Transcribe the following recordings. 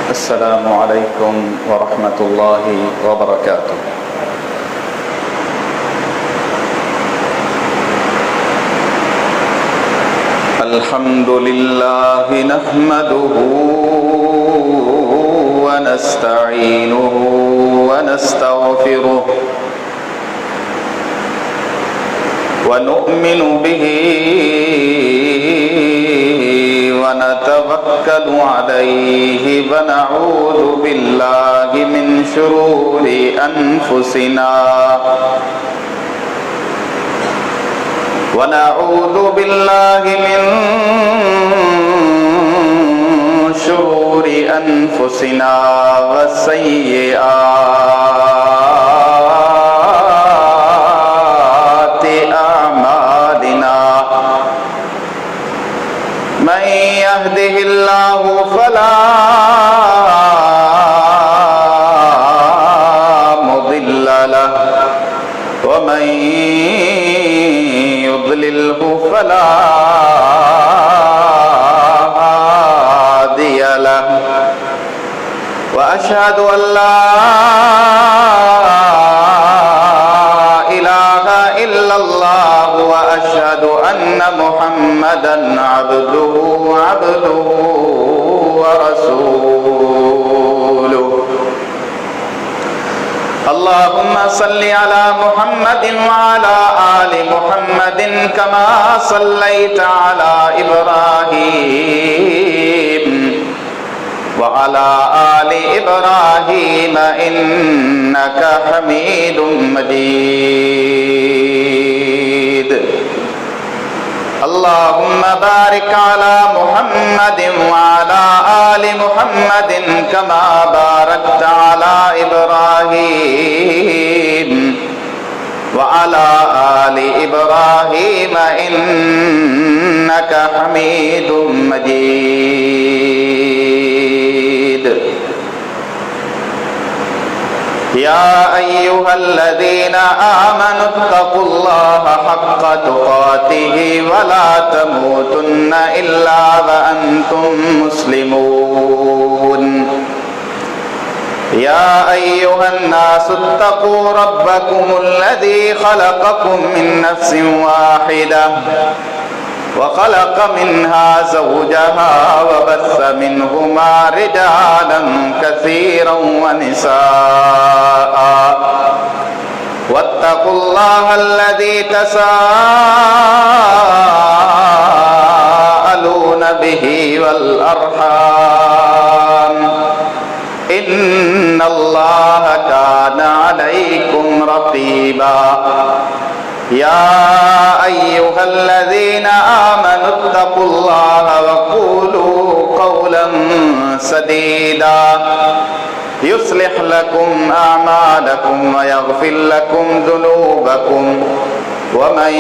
السلام عليكم ورحمة الله وبركاته. الحمد لله نحمده ونستعينه ونستغفره ونؤمن به ونتوكل عليه ونعوذ بالله من شرور أنفسنا ونعوذ بالله من شرور أنفسنا وسيئات أعمالنا من يهده الله فلا مضل له ومن يضلله فلا هادي له وأشهد أن لا إله إلا الله وأشهد أن محمدا عبده ورسوله. اللهم صل على محمد وعلى آل محمد كما صليت على إبراهيم وعلى آل إبراهيم إنك حميد مجيد. اللهم بارك على محمد وعلى آل محمد كما باركت على إبراهيم وعلى آل إبراهيم إنك حميد مجيد. يا أيها الذين آمنوا اتقوا الله حق تقاته ولا تموتن إلا وأنتم مسلمون. يا أيها الناس اتقوا ربكم الذي خلقكم من نفس واحدة وخلق منها زوجها وبث منهما رجالا كثيرا ونساء واتقوا الله الذي تساءلون به والأرحام إن الله كان عليكم رقيبا. يا أيها الذين آمنوا اتقوا الله وقولوا قولا سديدا يصلح لكم أعمالكم ويغفر لكم ذنوبكم ومن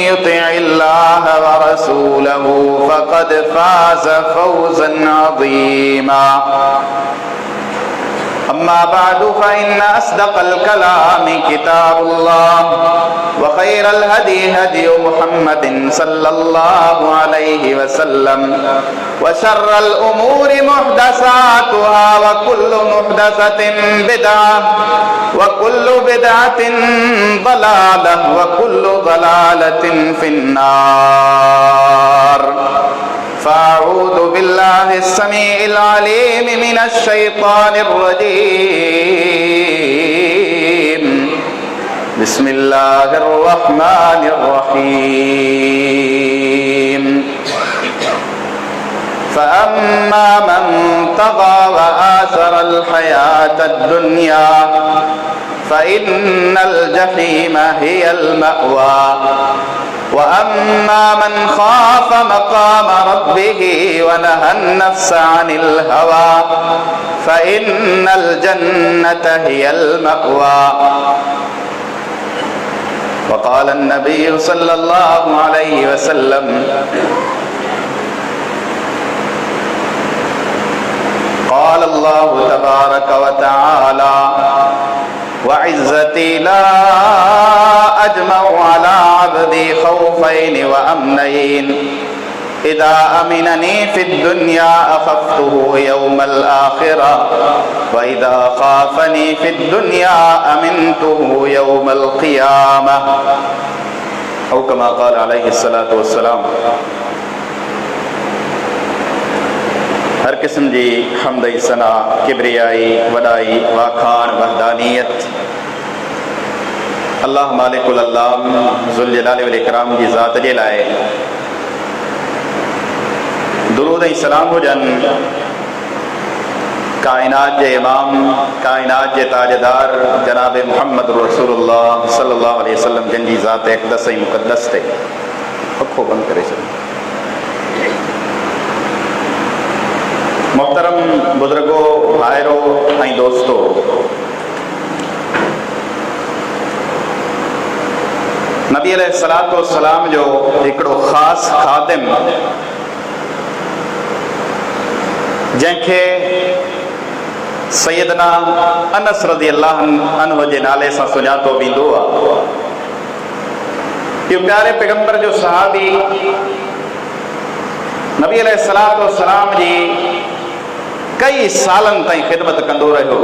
يطع الله ورسوله فقد فاز فوزا عظيما. أما بعد فإن أصدق الكلام كتاب الله وخير الهدي هدي محمد صلى الله عليه وسلم وشر الأمور محدثاتها وكل محدثة بدعة وكل بدعة ضلالة وكل ضلالة في النار. فأعوذ بالله السميع العليم من الشيطان الرجيم. بسم الله الرحمن الرحيم. فأما من طغى وآثر الحياة الدنيا فإن الجحيم هي المأوى وأما من خاف مقام ربه ونهى النفس عن الهوى فإن الجنة هي المأوى. وقال النبي صلى الله عليه وسلم قال الله تبارك وتعالى وعزتي لا أجمع على عبدي خوفين وأمنين इदा अमिननी फिद दुनिया अखफ्तुहु यौमल आखिरा व इदा खाफनी फिद दुनिया अमिनतुहु यौमल क़ियामह। औ कमा क़ाल अलैहिस्सलातु वस्सलाम। हर किस्म जी हमद सना किबरियाई वडाई वाखान वहदानियत अल्लाह मालिकुल अल्लाम ज़ुल जलाल वल इकराम जी ज़ात जे लाए दुरूद ऐं सलाम हुजन कायनात जे इमाम कायनात जे ताजदार जनाब मुहम्मद रसूलुल्लाह सल्लल्लाहु अलैहि वसल्लम जिन जी ज़ात अक़दस ऐं मुक़द्दस ते अखो बंद करे छॾो। मोहतरम बुजुर्गो भाइरो ऐं दोस्तो, नबी अलैहिस्सलातु वस्सलाम जो हिकिड़ो ख़ासि ख़ादिम जंहिंखे सैयदना अनस रज़ियल्लाहु अन्हु जे नाले सां सुञातो वेंदो आहे, इहो प्यारे पैगंबर जो सहाबी नबी अलैहिस्सलातु वस्सलाम जी कई सालनि ताईं ख़िदमत कंदो रहियो।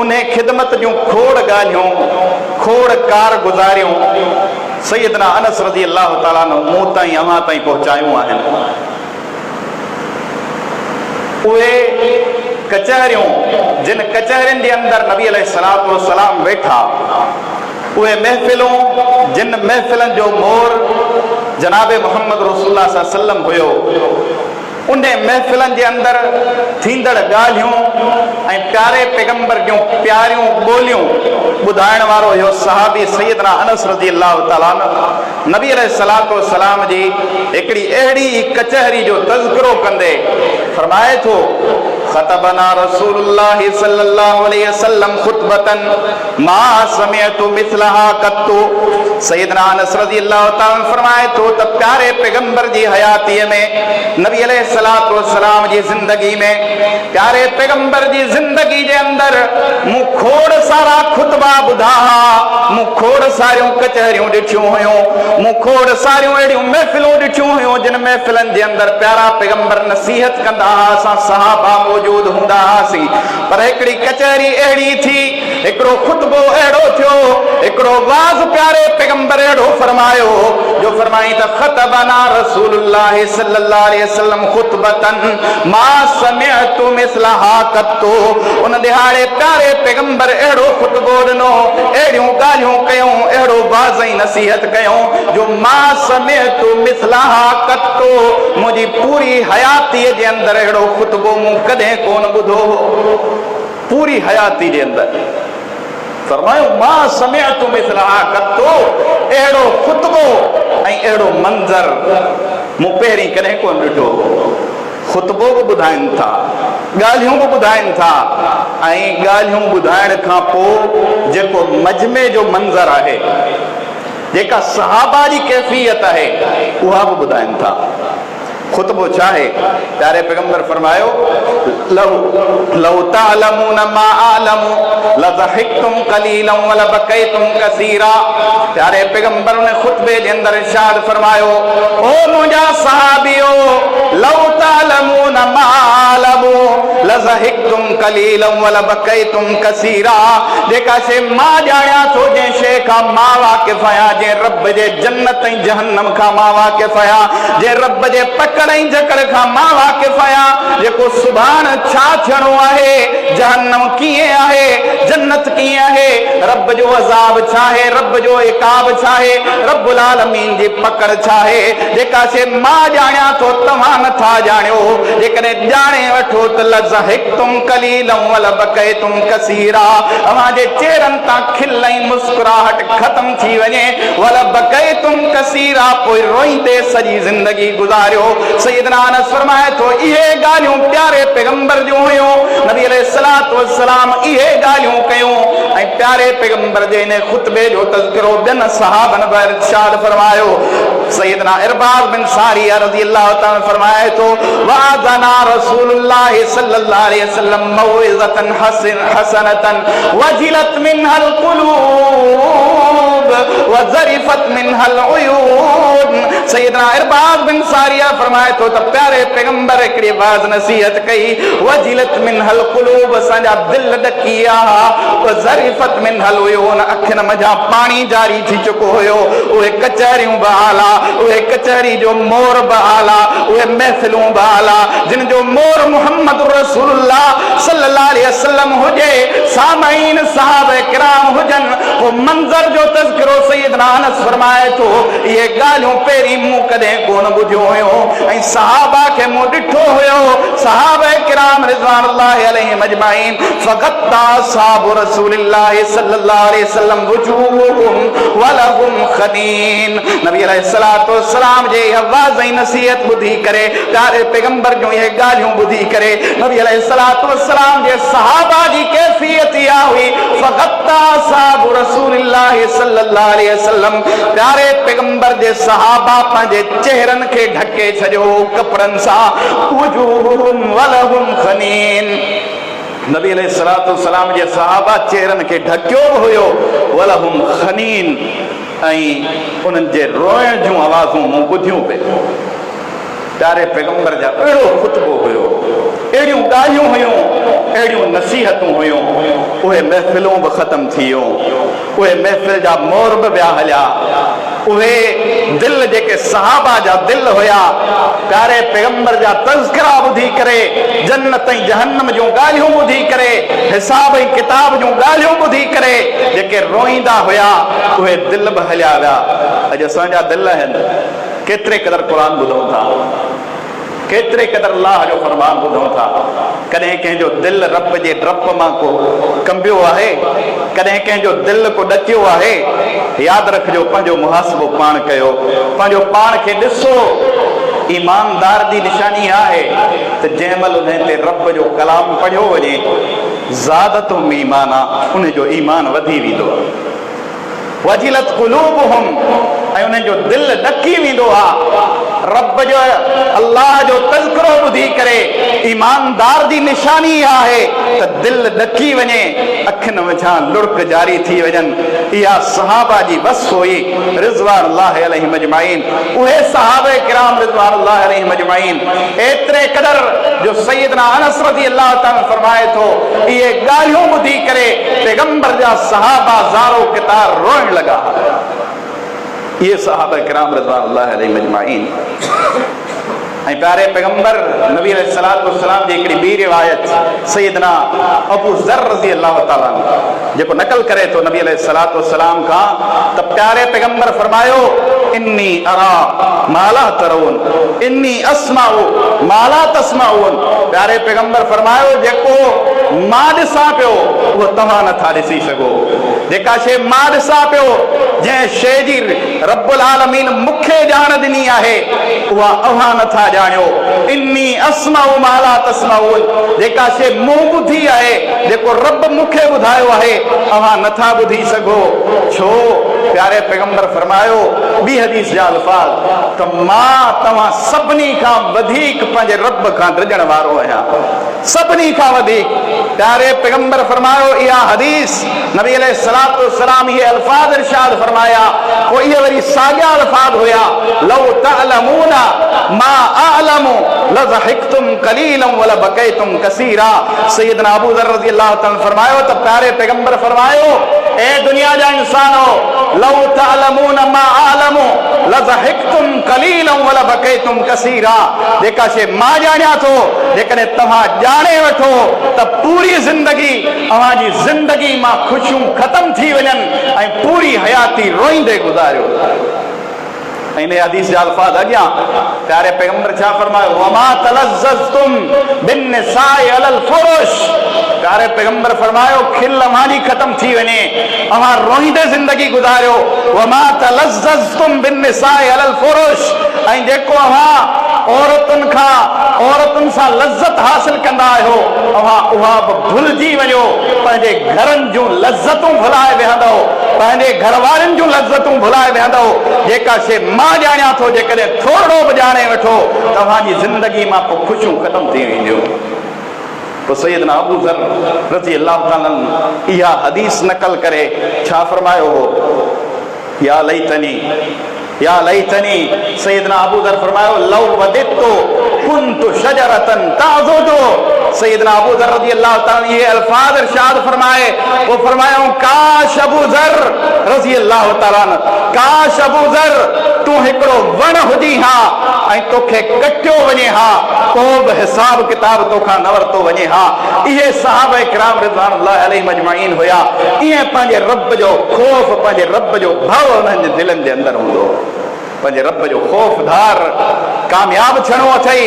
उन ख़िदमत जूं खोड़ ॻाल्हियूं खोड़ कारगुज़ारियूं सैयदना अनस रज़ियल्लाहु ताला अन्हु मूं ताईं अव्हां ताईं पहुचायूं आहिनि। उहे कचहरियूं जिन कचहरियुनि जे अंदरि नबी अलैहिस्सलातु वस्सलाम वेठा, उहे महफ़िलूं जिन महफ़िलनि जो मोर जनाब मुहम्मद रसूलुल्लाह सल्लल्लाहु अलैहि वसल्लम हुयो, उन महफ़िलनि जे अंदरि थींदड़ ॻाल्हियूं ऐं प्यारे पैगंबर जूं प्यारियूं ॿोलियूं ॿुधाइण वारो इहो सहाबी सैयदना अनस रज़ियल्लाहु ताला अन्हु नबी अलैहिस्सलातु वस्सलाम जी हिकिड़ी अहिड़ी कचहरी जो तज़किरो कंदे फरमाए थो, ख़तबना रसूलुल्लाह सल्लल्लाहु अलैहि वसल्लम खुतबतन मा समिअतु मिस्लहा कत्तु। सैयदना अनस रज़ियल्लाहु ताला फरमाए थो त प्यारे पैगंबर जी हयातीअ में नबी अलैहिस्सलातु वस्सलाम जी ज़िंदगी में प्यारे पैगंबर जी ज़िंदगी जे अंदरि मूं खोड़ सारा खुतबा ॿुधा, मूं खोड़ सारियूं कचहरियूं ॾिठियूं हुयूं, मूं खोड़ सारियूं अहिड़ियूं महफ़िलूं ॾिठियूं हुयूं जिन महफ़िलनि जे अंदरि प्यारा पैगंबर नसीहत कंदा हुआ, असां सहाबा मौजूद हूंदा हुआसीं। पर हिकिड़ी कचहरी अहिड़ी थी, हिकिड़ो खुतबो अहिड़ो थियो, हिकिड़ो वाज़ प्यारे पैगंबर अहिड़ो फरमायो जो फरमाई त ख़तबना रसूलुल्लाह सल्लल्लाहु अलैहि वसल्लम खुतबतन मा समिअतु मिस्लहा कत्तु। उन दिहाड़े प्यारे पैगंबर अहिड़ो खुतबो ॾिनो, अहिड़ियूं ॻाल्हियूं कयूं, अहिड़ो वाज़ ऐं नसीहत कयूं जो मा समिअतु मिस्लहा कत्तु। मुंहिंजी पूरी हयातीअ जे अंदरि अहिड़ो खुतबो मूं कॾहिं कोन ॿुधो। पूरी हयाती जे अंदरि फरमायो मा समिअतु मिस्लहा कत्तु, अहिड़ो खुतबो ऐं अहिड़ो मंज़र मूं पहिरीं कॾहिं कोन ॾिठो। खुतबो बि ॿुधाइनि था, ॻाल्हियूं बि ॿुधाइनि था, ऐं ॻाल्हियूं ॿुधाइण खां पोइ जेको मजमे जो मंज़र आहे, जेका सहाबा जी कैफ़ियत आहे, उहा बि ॿुधाइनि था। खुतबो छा आहे? प्यारे पैगंबर फरमायो लौ तअलमून मा अअलमु लज़हिक्तुम क़लीलन व लबकैतुम कसीरा। प्यारे पैगंबर ने खुतबे जे अंदर इरशाद फरमायो, ओ मुंहिंजा सहाबियो, लौ तअलमून मा अअलमु लज़हिक्तुम क़लीलन व लबकैतुम कसीरा। जेका शइ मां ॼाणियां थो, जंहिं शइ खां मां वाक़िफ़ आहियां, जंहिं रब जे जन्नत ऐं जहन्नम खां मां वाक़िफ़ आहियां, जंहिं रब जे पकड़ ऐं जकड़ खां मां वाक़िफ़ आहियां, जेको सुभाण छा थियणो आहे, जहन्नम कीअं आहे, जन्नत कीअं आहे, रब जो अज़ाब छा आहे, रब जो इक़ाब छा आहे, रब्बुल आलमीन जी पकड़ छा आहे, जेका शइ मां ॼाणियां थो तव्हां नथा ॼाणियो। जेकॾहिं ॼाणे वठो त लज़हिक्तुम क़लीलन व लबकैतुम कसीरा, अव्हां जे चेहरनि तां खिल ऐं मुस्कुराहट ख़त्म थी वञे। व लबकैतुम कसीरा, पोइ रोईंदे सॼी ज़िंदगी गुज़ारियो। सैयदना अनस फरमाए थो इहे ॻाल्हियूं प्यारे पैगंबर जूं हुयूं, नबी अलैहिस्सलातु वस्सलाम इहे ॻाल्हियूं कयूं। ऐं प्यारे पैगंबर जे इन खुतबे जो तज़किरो ॿियनि सहाबनि बि इरशाद फरमायो। सैयदना इरबाद बिन सारिया रज़ियल्लाहु ताला फरमाए थो वअज़ना रसूलुल्लाह सल्लल्लाहु अलैहि वसल्लम मौइज़तन हसनतन वजिलत मिनहल क़ुलूब। व ज़रिफ़त मिनहल उयून। सैयदना इरबाद बिन सारिया फरमाए तो त प्यारे पैगंबर हिकिड़ी वाज़ नसीहत कई, वजिलत मिनहल क़ुलूब, असांजा दिल ॾकिया, व ज़रिफ़त मिनहल उयून, अखियुनि मथां पाणी जारी थी चुको हुयो। उहे कचहरियूं बि आला, उहे कचहरी जो मोर बि आला, उहे महफ़िलूं बि आला, जिन जो मोर मुहम्मद रसूलुल्लाह सल्लल्लाहु अलैहि वसल्लम हुजे, सामईन सहाबा किराम हुजन। वो मंज़र जो तज़किरो सैयदना अनस फरमाए तो ये ॻाल्हियूं पहिरीं मूं कॾहिं कोन ॿुधियो हुयो ऐं सहाबा खे मूं ॾिठो हुयो। सहाबा किराम रिज़वानुल्लाहि अलैहिम अजमाइन फ़ग़त्ता असहाबु रसूलिल्लाहि सल्लल्लाहु अलैहि वसल्लम वुजूहुहुम वलहुम ख़नीन। नबी अलैहिस्सलातु वस्सलाम जे आवाज़ ऐं नसीहत ॿुधी करे, प्यारे पैगंबर जूं इहे ॻाल्हियूं ॿुधी करे नबी अलैहिस्सलातु वस्सलाम जे सहाबा जी कैफ़ियत इहा हुई, फ़ग़त्ता असहाबु रसूलिल्लाहि सल्लल्लाहु अलैहि वसल्लम, प्यारे पैगंबर जे सहाबा पंहिंजे चेहरनि खे ढके छॾियो कपड़नि सां, वुजूहुहुम वलहुम ख़नीन। नबी अलैहिस्सलातु वस्सलाम जे सहाबा चेहरनि खे ढकियो बि हुयो, वलहुम ख़नीन, ऐं उन्हनि जे रोइण जूं आवाज़ूं मूं ॿुधियूं पे। प्यारे पैगंबर जा अहिड़ो ख़ुतबो हुयो, अहिड़ियूं ॻाल्हियूं हुयूं, अहिड़ियूं नसीहतूं हुयूं। उहे महफ़िलूं बि ख़तम थी वियूं, उहे महफ़िल जा मोर बि विया हलिया, उहे दिल जेके सहाबा जा दिल हुया, प्यारे पैगंबर जा तज़किरा ॿुधी करे, जन्नत ऐं जहन्नम जूं ॻाल्हियूं ॿुधी करे, हिसाब ऐं किताब जूं ॻाल्हियूं ॿुधी करे जेके रोईंदा हुया, उहे दिल बि हलिया विया। अॼु असांजा दिल आहिनि, केतिरे क़दर क़ुर ॿुधूं था, केतिरे क़दर अल्लाह जो फरमान ॿुधूं था। कॾहिं कंहिंजो दिल रब जे डप मां को कंबियो आहे, कॾहिं कंहिंजो दिल को ॾकियो आहे। यादि रखिजो, पंहिंजो मुहासिबो पाण कयो, पंहिंजो पाण खे ॾिसो। ईमानदार जी निशानी आहे त जंहिं महिल उन ते रब जो कलाम पढ़ियो वञे, ज़ादतुम ईमाना, उन जो ईमान वधी वेंदो आहे। वजिलत क़ुलूबुहुम, ऐं उन्हनि जो दिल ॾकी वेंदो आहे। रब जो अल्लाह जो तज़किरो ॿुधी करे ईमानदार जी निशानी आहे त दिल ॾकी वञे, अखियुनि मथां लुड़क जारी थी वञनि। इहा सहाबा जी बस हुई रिज़वानुल्लाहि अलैहिम अजमाइन। उहे सहाबा किराम रिज़वानुल्लाहि अलैहिम अजमाइन एतिरे क़दर जो सैयदना अनस रज़ियल्लाहु ताला फरमाए थो, इहे ॻाल्हियूं ॿुधी करे पैगंबर जा सहाबा ज़ारो कितार रोइण लगा। ये सहाबा किराम रिज़वानुल्लाहि अलैहिम अजमाइन। ऐं प्यारे पैगंबर नबी अलैहिस्सलातु वस्सलाम जी हिकिड़ी ॿी रिवायत सैयदना अबू ज़र रज़ियल्लाहु ताला जेको नकल करे थो नबी अलैहिस्सलातु वस्सलाम खां, त प्यारे पैगंबर फरमायो, इन्नी अरा माला तरून, इन्नी अस्माउ माला तस्माउन। प्यारे पैगंबर फरमायो, जेको मां ॾिसां पियो उहो तव्हां नथा ॾिसी सघो। जेका शइ मां ॾिसां पियो, जंहिं शइ जी रब्बुल आलमीन मूंखे ॼाण ॾिनी आहे, उहा अव्हां नथा ॼाणियो। इन्नी अस्माउ माला तस्माउन, जेका शइ मूं ॿुधी आहे, जेको रब मूंखे ॿुधायो आहे, अव्हां नथा ॿुधी सघो। छो? प्यारे पैगंबर फरमायो ॿी हदीस जा अल्फाज, त मां तव्हां सभिनी खां वधीक पंहिंजे रब खां डिॼण वारो आहियां, सभिनी खां वधीक। प्यारे पैगंबर फरमायो, इहा हदीस नबी अलैहिस्सलातु वस्सलाम इहे अल्फाज इरशाद फरमाया, पोइ इहे वरी साॻिया अल्फाज हुया, लौ तअलमून मा अअलमु लज़हिकतुम कलीलन व लबकैतुम कसीरा। सैयदना अबू ज़र रज़ियल्लाहु ताला फरमायो त प्यारे पैगंबर फरमायो, ए दुनिया जा इंसानो, लौ तअलमून मा अअलमु लज़हिकतुम कलीलन व लबकैतुम कसीरा। जेका शइ मां ॼाणियां थो, जेकॾहिं तव्हां ॼाणे वठो त पूरी ज़िंदगी, अव्हांजी ज़िंदगी मां ख़ुशियूं ख़तम थी वञनि ऐं पूरी हयाती रोईंदे गुज़ारियो। इन हदीस जा अल्फाज अॻियां प्यारे पैगंबर छा फरमायो, वमा तलज़्ज़तुम बिन्निसाइ अलल फुरुश। प्यारे पैगंबर फरमायो, खिल अव्हांजी ख़तम थी वञे, अव्हां रोईंदे ज़िंदगी गुज़ारियो। वमा तलज़्ज़तुम बिन्निसाइ अलल फुरुश, ऐं जेको अव्हां औरतुनि सां लज़्ज़त हासिल कंदा आहियो, अव्हां उहा बि भुलिजी वञो। पंहिंजे घरनि जूं लज़्ज़तूं भुलाए विहंदव, पंहिंजे घर वारनि जूं लज़्ज़तूं भुलाए विहंदव। जेका शइ मां ॼाणियां थो, जेकॾहिं थोरो बि ॼाणे वठो, तव्हांजी ज़िंदगी मां पोइ ख़ुशियूं ख़तम थी वेंदियूं। पोइ सैयदना अबू ज़र रज़ियल्लाहु ताला इहा हदीस नकल करे छा फरमायो हो, या लैतनी सैयदना अबू ज़र फरमायो लौ वदितु कुन्तु शजरतन ताज़ुदु। सैयदना अबू ज़र रज़ियल्लाहु ताला ये अल्फाज इरशाद फरमाए, वो फरमाया काश अबू ज़र रज़ियल्लाहु ताला, काश अबू ज़र तू हिकड़ो वण हुजी हा ऐं तोखे कटियो वञे हा, को बि हिसाब किताब तोखां न वरितो वञे हा। इहे सहाबा किराम रिज़वानुल्लाहि अलैहिम अजमईन हुया। इएं पंहिंजे रब जो खौफ़, पंहिंजे रब जो भव उन्हनि जे दिलनि जे अंदरि हूंदो, पंहिंजे रब जो ख़ौफ़दार कामयाब थियणो अथई।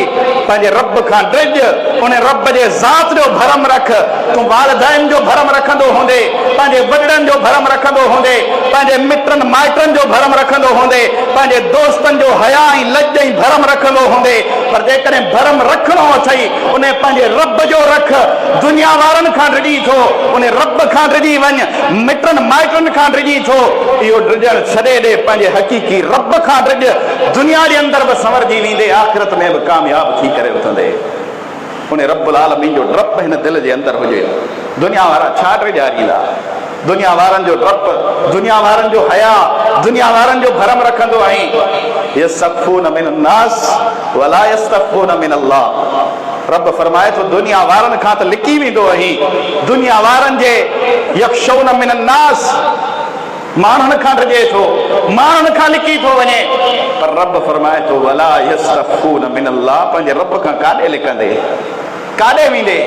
पंहिंजे रब खां ड्रिज, उन रब जे ज़ात जो भरम रख। तूं वालिदैन जो भरम रखंदो हूंदे, पंहिंजे वॾड़नि जो भरम रखंदो हूंदे, पंहिंजे मिटनि माइटनि जो भरम रखंदो हूंदे, पंहिंजे दोस्तनि जो हया ऐं लज ऐं भरम रखंदो हूंदे, पर जेकॾहिं भरम रखणो अथई उन पंहिंजे रब जो रख। दुनिया वारनि खां ड्रिजी थो, उन रब खां ड्रिजी वञ, मिटनि माइटनि खां ड्रिजी थो। इहो ड्रिजण छॾे ॾे, पंहिंजे हक़ीक़ी रब खां ड्रिज। दुनिया जे अंदरि बि संवरजी वेंदे, आख़िरत में बि कामयाब थी करे उथंदे। उन रब्बुल आलमीन जो डप हिन दिल जे अंदरि हुजे। दुनिया वारा छा ड्रिजारींदा? दुनिया वारनि जो डप, दुनिया वारनि जो हया, दुनिया वारनि जो भरम रखंदो आहीं। यस्तख़फ़ून मिनन्नास वला यस्तख़फ़ून मिनल्लाह। रब फरमाए तो दुनिया वारनि खां त लिकी वेंदो आहीं। दुनिया वारनि जे यख़शौन मिनन्नास, माण्हुनि खां ड्रिजे थो, माण्हुनि खां लिकी थो वञे, पर रब फरमाए तो वला यस्तख़फ़ून मिनल्लाह। पंहिंजे रब खां काॾे लिकंदे, काॾे वेंदे,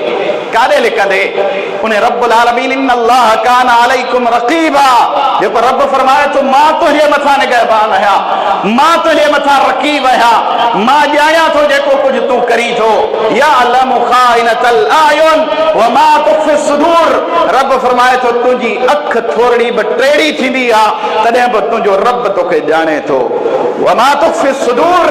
काॾे लिकंदे? उन रब्बुल आलमीन इन्नल्लाह कान अलैकुम रक़ीबा। जेको रब फरमाए तो मां तुंहिंजे मथां निगहबान आहियां, मां तुंहिंजे मथां रक़ीब आहियां, मां ॼाणां थो जेको कुझु तूं करी थो। यअलमु ख़ाइनतल अयुन व मा तुख़फ़ी सुदूर। रब फरमाए तो तुंहिंजी अख थोरड़ी बि टेड़ी थींदी आहे, तॾहिं बि तुंहिंजो रब तोखे ॼाणे थो। व मा तुख़फ़ी सुदूर,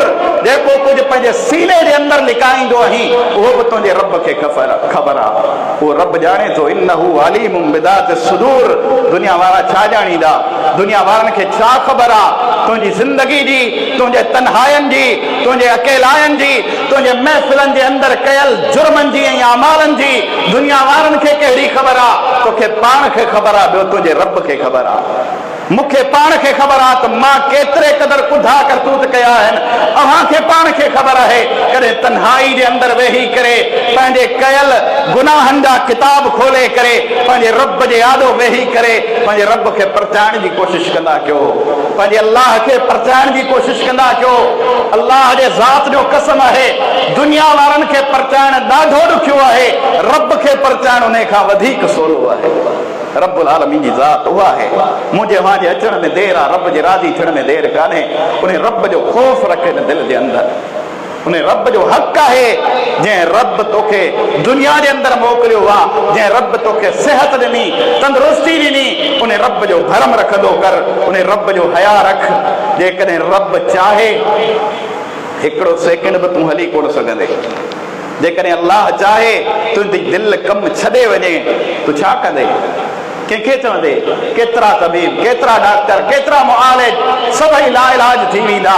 जेको कुझु पंहिंजे सीने जे अंदरि लिकाईंदो आहीं, उहो बि तुंहिंजे रब खे ख़बर आहे। उहो रब ॼाणे थो। इन्नहु अलीमुम बिदाति सुदूर। दुनिया वारा छा ॼाणींदा? दुनिया वारनि खे छा ख़बर आहे तुंहिंजी ज़िंदगी जी, तुंहिंजे तन्हाइनि जी, तुंहिंजे अकेलाइनि जी, तुंहिंजे महफ़िलनि जे अंदरि कयल जुर्मनि जी ऐं अमालनि जी? दुनिया वारनि खे कहिड़ी ख़बर आहे? तोखे पाण खे ख़बर आहे, ॿियो तुंहिंजे रब खे ख़बर आहे। मूंखे पाण खे ख़बर आहे त मां केतिरे क़दर कुधा करतूत कया आहिनि। अव्हां खे पाण खे ख़बर आहे, कॾहिं तन्हाई जे अंदरि वेही करे पंहिंजे कयल गुनाहनि जा किताब खोले करे पंहिंजे रब जे आॾो वेही करे पंहिंजे रब खे परचाइण जी कोशिशि कंदा कयो, पंहिंजे अलाह खे परचाइण जी कोशिशि कंदा कयो। अलाह जे ज़ात जो कसम आहे, दुनिया वारनि खे परचाइण ॾाढो ॾुखियो आहे, रब खे परचाइण उन खां वधीक सवलो आहे। रब्बुल आलमीन जी ज़ात उहा आहे। मुंहिंजे वहां जे अचण में देरि आहे, रब जे राज़ी थियण में देरि कान्हे। उन रब जो ख़ौफ़ रखे न दिल जे अंदरि। उन रब जो हक़ आहे, जंहिं रब तोखे दुनिया जे अंदरि मोकिलियो आहे, जंहिं रब तोखे सिहत ॾिनी, तंदुरुस्ती ॾिनी, उन रब जो भरम रखंदो कर, उन रब जो हया रख। जेकॾहिं रब चाहे हिकिड़ो सेकेंड बि तूं हली कोन सघंदे। जेकॾहिं अल्लाह चाहे तुंहिंजी दिलि कमु छॾे वञे, तूं छा कंदे? कंहिंखे चवंदे? केतिरा तबीब, केतिरा डॉक्टर, केतिरा मुआलिज, सभई लाइलाज थी वेंदा।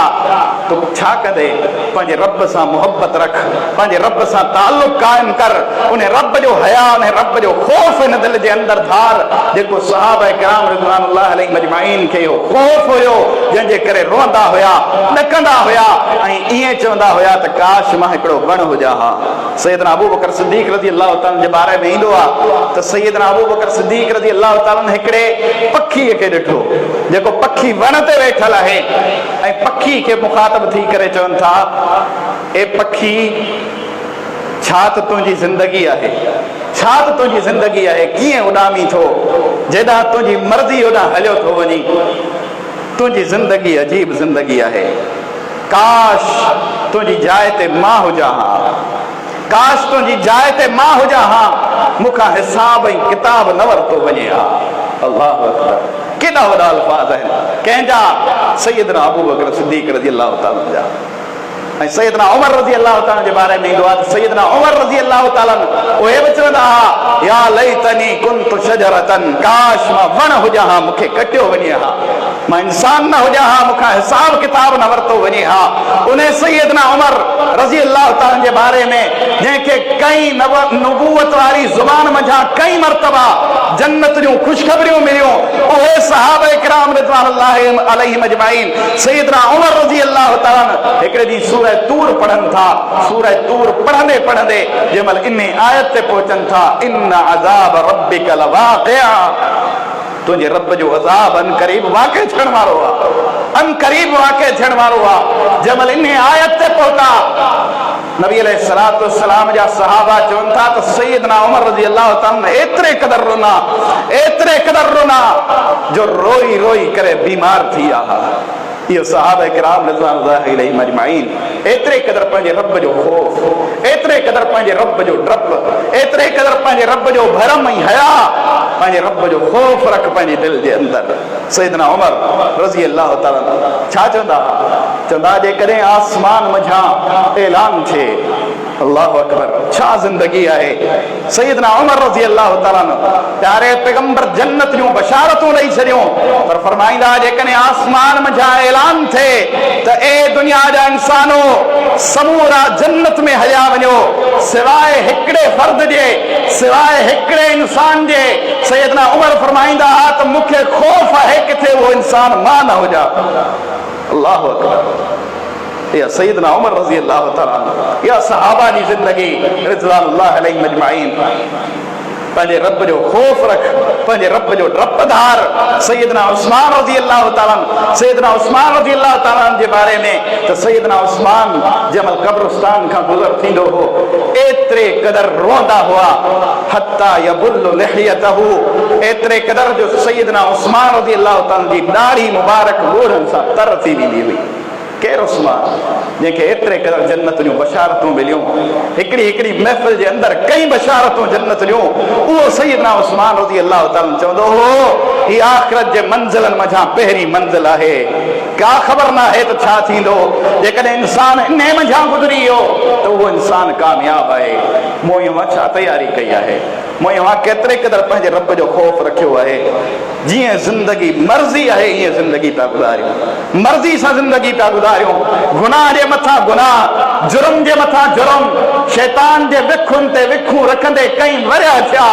तूं छा कंदे? पंहिंजे रब सां मुहबत रख, पंहिंजे रब सां ताल्लुक़ क़ाइमु कर। उन रब जो हया, उन रब जो ख़ौफ़ हिन दिलि जे अंदरि धार, जेको सहाबा किराम रिज़वानुल्लाहि अलैहिम अजमईन खे इहो ख़ौफ़ हुयो, जंहिंजे करे रोअंदा हुया, ॾकंदा हुया ऐं ईअं चवंदा हुया त काश मां हिकिड़ो वण हुजां हा। सैयदना अबू बकर सिद्दीक़ रज़ियल्लाहु ताला जे बारे में ईंदो आहे त सैयदना अबू बकर सिद्दीक़ रज़ियल्लाहु ताला हिकिड़े पखीअ खे ॾिठो, जेको पखी वण ते वेठल आहे ऐं पखी खे मुखातब थी करे चवनि था, ए पखी, छा त तुंहिंजी ज़िंदगी आहे, छा त तुंहिंजी ज़िंदगी आहे, कीअं उॾामी थो, जेॾां तुंहिंजी मर्ज़ी ओॾां हलियो थो वञी। तुंहिंजी ज़िंदगी अजीब ज़िंदगी आहे। काश तुंहिंजी जाइ ते मां हुजां हा, काश तुंहिंजी जाइ ते मां हुजां हा, मूंखां हिसाब ऐं किताब न वरितो वञे हा। अल्लाहु अकबर। केॾा वॾा अल्फाज़ आहिनि कंहिंजा? सैयदना अबू बकर सिद्दीक़ रज़ियल्लाहु ताला जा। ऐं सैयदना उमर रज़ियल्लाहु ताला जे बारे में ईंदो आहे त सैयदना उमर रज़ियल्लाहु ताला उहे बि चवंदा हुआ, या लैतनी कुन्तु शजरतन, काश मां वण हुजां हा, मूंखे कटियो वञे हा। मां इंसान न हुजा हा, मूंखां हिसाब किताब न वरितो वञे हा। उन सैयदना उमर रज़ी अल्लाह ताला जे बारे में जंहिंखे कई नबूवत वारी ज़ुबान मंझां कई मरतबा जन्नत जूं ख़ुशख़बरियूं मिलियूं, उहे सहाबा इकराम रिज़वानुल्लाहि अलैहिम अजमाइन सैयदना उमर रज़ी अल्लाह ताला हिकिड़े ॾींहुं सूरह तूर पढ़नि था। सूरह तूर पढ़ंदे पढ़ंदे जंहिंमहिल इन आयत ते पहुचनि था, इन अज़ाब रब्बिक लवाक़िअ, तुंहिंजे रब जो अज़ाब अन क़रीब वाक़िअ थियण वारो आहे, अन क़रीब वाक़िअ थियण वारो आहे। जंहिंमहिल इन आयत ते पहुता, नबी अलैहिस्सलातु वस्सलाम जा सहाबा चवनि था त सैयदना उमर रज़ी अल्लाह ताला एतिरे क़दर रुना जो रोई रोई करे बीमार थी विया। इहो सहाबा किराम रिज़वानुल्लाहि अलैहिम अजमाइन एतिरे क़दर पंहिंजे रब जो ख़ौफ़, एतिरे क़दर पंहिंजे रब जो डप, एतिरे क़दर पंहिंजे रब जो भरम ऐं हया, पंहिंजे रब जो ख़ौफ़ रख पंहिंजे दिलि जे अंदरि। सैयदना उमर रज़ी अल्लाह ताला छा चवंदा जेकॾहिं आसमान मंझां ऐलान थिए, अल्लाहु अकबर, छा ज़िंदगी आहे। सैयदना उमर रज़ी अल्लाह ताला प्यारे पैगंबर जन्नत जूं बशारतूं ॾेई छॾियूं, पर फरमाईंदा जेकॾहिं आसमान मंझां ऐलान थिए त ए दुनिया जा इंसानो समूरा जन्नत में हलिया वञो, सिवाय हिकिड़े फर्द जे, सिवाय हिकिड़े इंसान जे। सैयदना उमर फरमाईंदा हा त मूंखे ख़ौफ़ आहे किथे उहो इंसान मां न हुजा। अल्लाहु अकबर। या सैयदना उमर रज़ी अल्लाह ताला या सहाबा जी ज़िंदगी रिज़वानुल्लाहि अलैहिम अजमाइन। पंहिंजे रब जो ख़ौफ़ रख, पंहिंजे रब जो डप धार। सैयदना उस्मान रज़ी अल्लाह ताला जे बारे में त सैयदना उस्मान जंहिंमहिल कब्रिस्तान खां गुज़र थींदो हो, एतिरे क़दर रोंदा हुआ, हत्ता यबुल्लु लिहयतहु, एतिरे क़दर जो सैयदना उस्मान रज़ी अल्लाह ताला जी ॾाढ़ी मुबारक ॻोढ़नि सां तर थी वेंदी हुई। केरु उस्मान जंहिंखे एतिरे क़दर जन्नत जूं बशारतूं मिलियूं, हिकिड़ी हिकिड़ी महफ़िल जे अंदरि कई बशारतूं जन्नत जूं, उहो सैयदना उस्मान रज़ी अल्लाह ताला चवंदो हो ही आख़िरत जे मंज़िलनि मंझां पहिरीं मंज़िल आहे, का ख़बर न आहे त छा थींदो। जेकॾहिं इंसान इन मंझां गुज़री वियो त उहो इंसान कामयाबु आहे। मूं इहा छा तयारी कई आहे, मूं इहा केतिरे क़दर पंहिंजे रब जो ख़ौफ़ रखियो आहे। जीअं ज़िंदगी मर्ज़ी आहे ईअं ज़िंदगी पिया गुज़ारियूं, मर्ज़ी सां ज़िंदगी पिया गुज़ारियूं, गुनाह जे मथां गुनाह, जुर्म जे मथां जुर्म, शैतान जे विखुनि ते विखूं रखंदे कई वरिया थिया,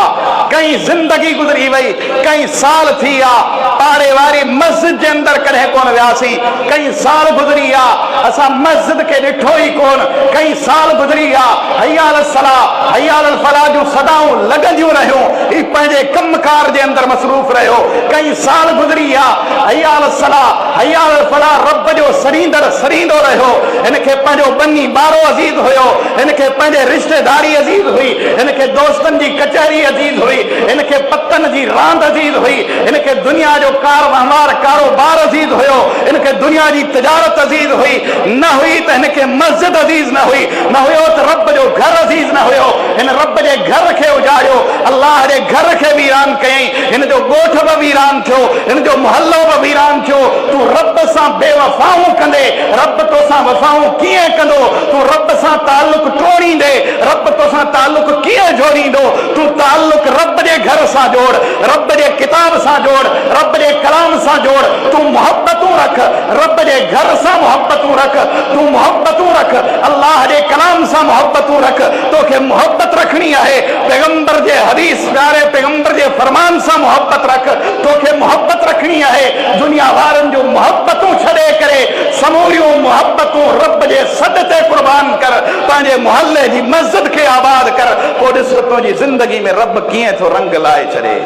कई ज़िंदगी गुज़री वई, कई साल थी विया, पाड़े वारी मस्जिद जे अंदरि कॾहिं कोन वियासीं, कई साल गुज़री विया, असां मस्जिद खे ॾिठो ई कोन, कई साल गुज़री विया, हय्या अलल सलाह हय्या अलल फलाह जूं सदाऊं लॻंदियूं रहियूं, ही पंहिंजे कमकार जे अंदरि मसरूफ़ रहियो। कई साल गुज़री विया, हय्या अलल सलाह हय्या अलल फलाह रब जो सरींदो रहियो। हिनखे पंहिंजो बनी ॿारो अज़ीज़ हुयो, हिनखे पंहिंजे रिश्तेदारी अज़ीज़ हुई, हिनखे दोस्तनि जी कचहरी अज़ीज़ हुई, हिनखे पतन जी रांदि अज़ीज़ हुई, हिनखे दुनिया जो कारोबार अज़ीज़ हुयो, हिनखे दुनिया जी तिजारत अज़ीज़ हुई, न हुई त हिनखे मस्जिद अज़ीज़ न हुई, न हुयो त रब जो घर अज़ीज़ न हुयो। हिन रब जे घर खे उजाड़ियो, अल्लाह जे घर खे वीरान कयईं, हिन जो ॻोठ बि वीरान थियो, हिन जो मुहल्लो बि वीरान थियो। तूं रब सां बेवफ़ाऊं कंदे, रब तोसां वफ़ाऊं कीअं कंदो? तूं रब सां ताल्लुक टोड़ींदे, रब तोसां ताल्लुक कीअं जोड़ींदो? तूं ताल्लुक रब जे घर सां जोड़, रब जे किताब सां जोड़, रब जे कलाम सां जोड़। तूं मोहब्बतूं रख, रब जे घर सां मोहब्बतूं रख, तूं मोहब्बतूं रख, अल्लाह जे कलाम सां मोहब्बतूं रख। तोखे मोहब्बत रखणी आहे पैगंबर जे हदीस, प्यारे पैगंबर जे फरमान सां मोहब्बत रख। तोखे मोहब्बत रखणी आहे दुनिया वारनि जो मोहब्बतूं छॾे करे समूरियूं मोहब्बतूं रब जे सद ते कुर्बान कर, पंहिंजे मुहल्ले जी मस्जिद खे आबाद कर। पोइ ॾिस तुंहिंजी ज़िंदगी में रब कीअं थो रंग लाए छॾे।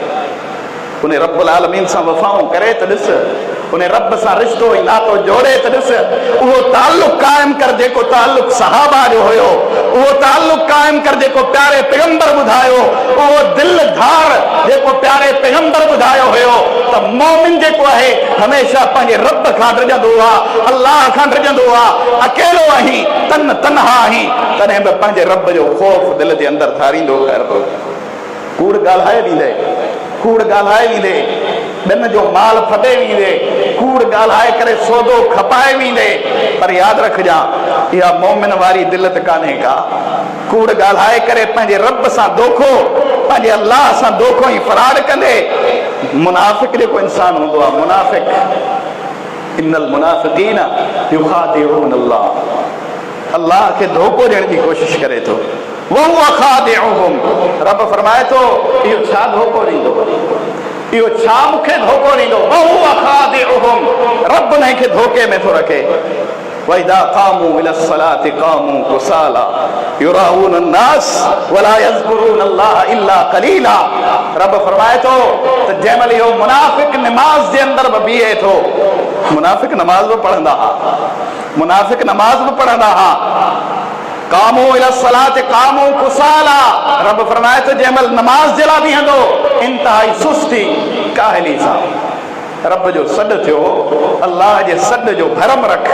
उन रब्बुल आलमीन सां वफ़ाऊं करे त ॾिस, उन रब सां रिश्तो ऐं नातो जोड़े त ॾिस। उहो ताल्लुक क़ाइमु कर जेको ताल्लुक सहाबा जो हुयो, उहो ताल्लुक क़ाइमु कर जेको प्यारे पैगंबर ॿुधायो, उहो दिल धार जेको प्यारे पैगंबर ॿुधायो हुयो त मोमिन जेको आहे हमेशह पंहिंजे रब खां डिॼंदो आहे, अल्लाह खां डिॼंदो आहे। अकेलो आहीं, तन्हा आहीं, तॾहिं बि पंहिंजे रब जो ख़ौफ़ दिलि जे अंदरि धारींदो कर। कूड़ ॻाल्हाए ॾींदे, कूड़ ॻाल्हाए वींदे, ॿियनि जो माल फटे वींदे, कूड़ ॻाल्हाए करे सौदो खपाए वींदे, पर यादि रखजांइ इहा मोमिन वारी दिलि त कान्हे का। कूड़ ॻाल्हाए करे पंहिंजे रब सां दोखो, पंहिंजे अल्लाह सां दोखो ई फराड कंदे। मुनाफ़िक जेको इंसान हूंदो आहे, मुनाफ़िक इन्नल मुनाफिकीन युखादिऊन अल्लाह, अल्लाह के धोखो ॾियण जी कोशिश करे थो। वहुव खादिउहुम, रब फरमाए थो इहो छा धोखो ॾींदो, इहो छा मूंखे धोखो ॾींदो। वहुव खादिउहुम, रब उन खे धोखे में थो रखे। वइदा क़ामू इलस्सलाति क़ामू कुसाला युराऊन अन्नास वला यज़कुरून अल्लाह इल्ला क़लीला। रब फरमाए थो त जंहिंमहिल इहो मुनाफ़िक नमाज़ जे अंदर बि बीहे थो, मुनाफ़िक नमाज़ बि पढ़ंदा हा, मुनाफ़िक नमाज़ बि पढ़ंदा हा। क़ामू इलस्सलाति क़ामू कुसाला, रब फरमाए थो जंहिंमहिल नमाज़ जे लाइ बीहंदो इंतहाई सुस्ती काहली सां। रब जो सॾु थियो, अल्लाह जे सॾु जो भरम रख,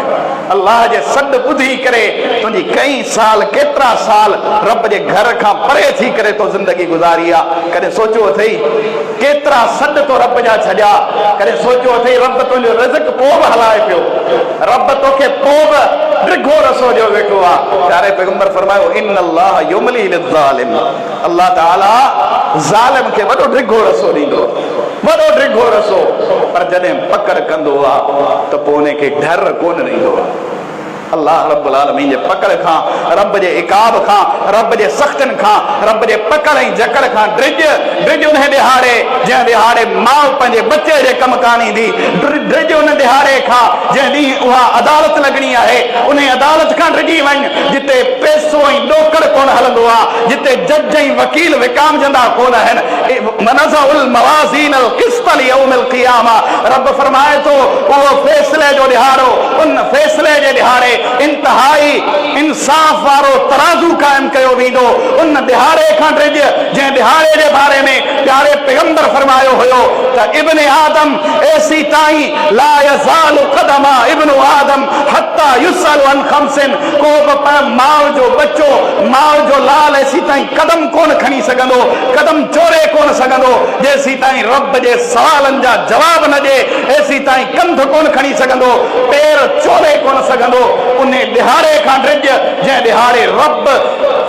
अल्लाह जे सॾु ॿुधी करे तुंहिंजी कई साल केतिरा साल रब जे घर खां परे थी करे तो ज़िंदगी गुज़ारी आहे। कॾहिं सोचियो अथई केतिरा सॾ तो रब जा छॾिया, कॾहिं सोचियो अथई रब तुंहिंजो रिज़्क़ पोइ बि हलाए पियो, रब तोखे पोइ बि डिघो रसो ॾियो वेठो आहे। प्यारे पैगंबर फरमायो इन्नल्लाह युमली लिज़्ज़ालिम, अल्लाह ताला ज़ालिम खे वॾो डिघो रसो ॾींदो, वॾो डिघो रसो, पर जॾहिं पकड़ कंदो आहे त पोइ उन खे डर कोन ॾींदो आहे। अल्लाह रब्बुल आलमीन जे पकड़ खां, रब जे इकाब खां, रब जे सख़्तनि खां, रब जे पकड़ ऐं जकड़ खां ड्रिज उन ॾिहाड़े जंहिं ॾिहाड़े माउ पंहिंजे बचे जे कमु कान ईंदी, ड्रिज उन ॾिहाड़े खां जंहिं ॾींहुं उहा अदालत लॻणी आहे, उन अदालत खां ड्रिजी वञ जिते पैसो ऐं ॾोकड़ कोन हलंदो आहे, जिते जज ऐं वकील विकामजंदा कोन आहिनि। मनज़उल मवाज़ीनल क़िस्त लियौमिल क़ियामा, रब फरमाए थो उहो फ़ैसिले जो ॾिहाड़ो, उन फ़ैसिले जे ॾिहाड़े इंतहाई इंसाफ़ वारो तराज़ू क़ाइम कयो वेंदो। उन ॾिहाड़े खां ड्रिज जंहिं ॾिहाड़े जे बारे में प्यारे पैगंबर फरमायो हुयो त इब्ने आदम ऐसी ताईं ला यज़ालु क़दमा इब्नु आदम हत्ता युसअलु अन खमसिन, को बि माउ जो बच्चो, माउ जो लाल ऐसी ताईं कदम कोन खणी सघंदो, कदम चोरे कोन सघंदो जेसी ताईं रब जे सवालनि जा जवाब न ॾे, ऐसी ताईं कंध कोन खणी सघंदो, पेर चोरे कोन सघंदो। उन ॾिहाड़े खां ड्रिज जंहिं ॾिहाड़े रब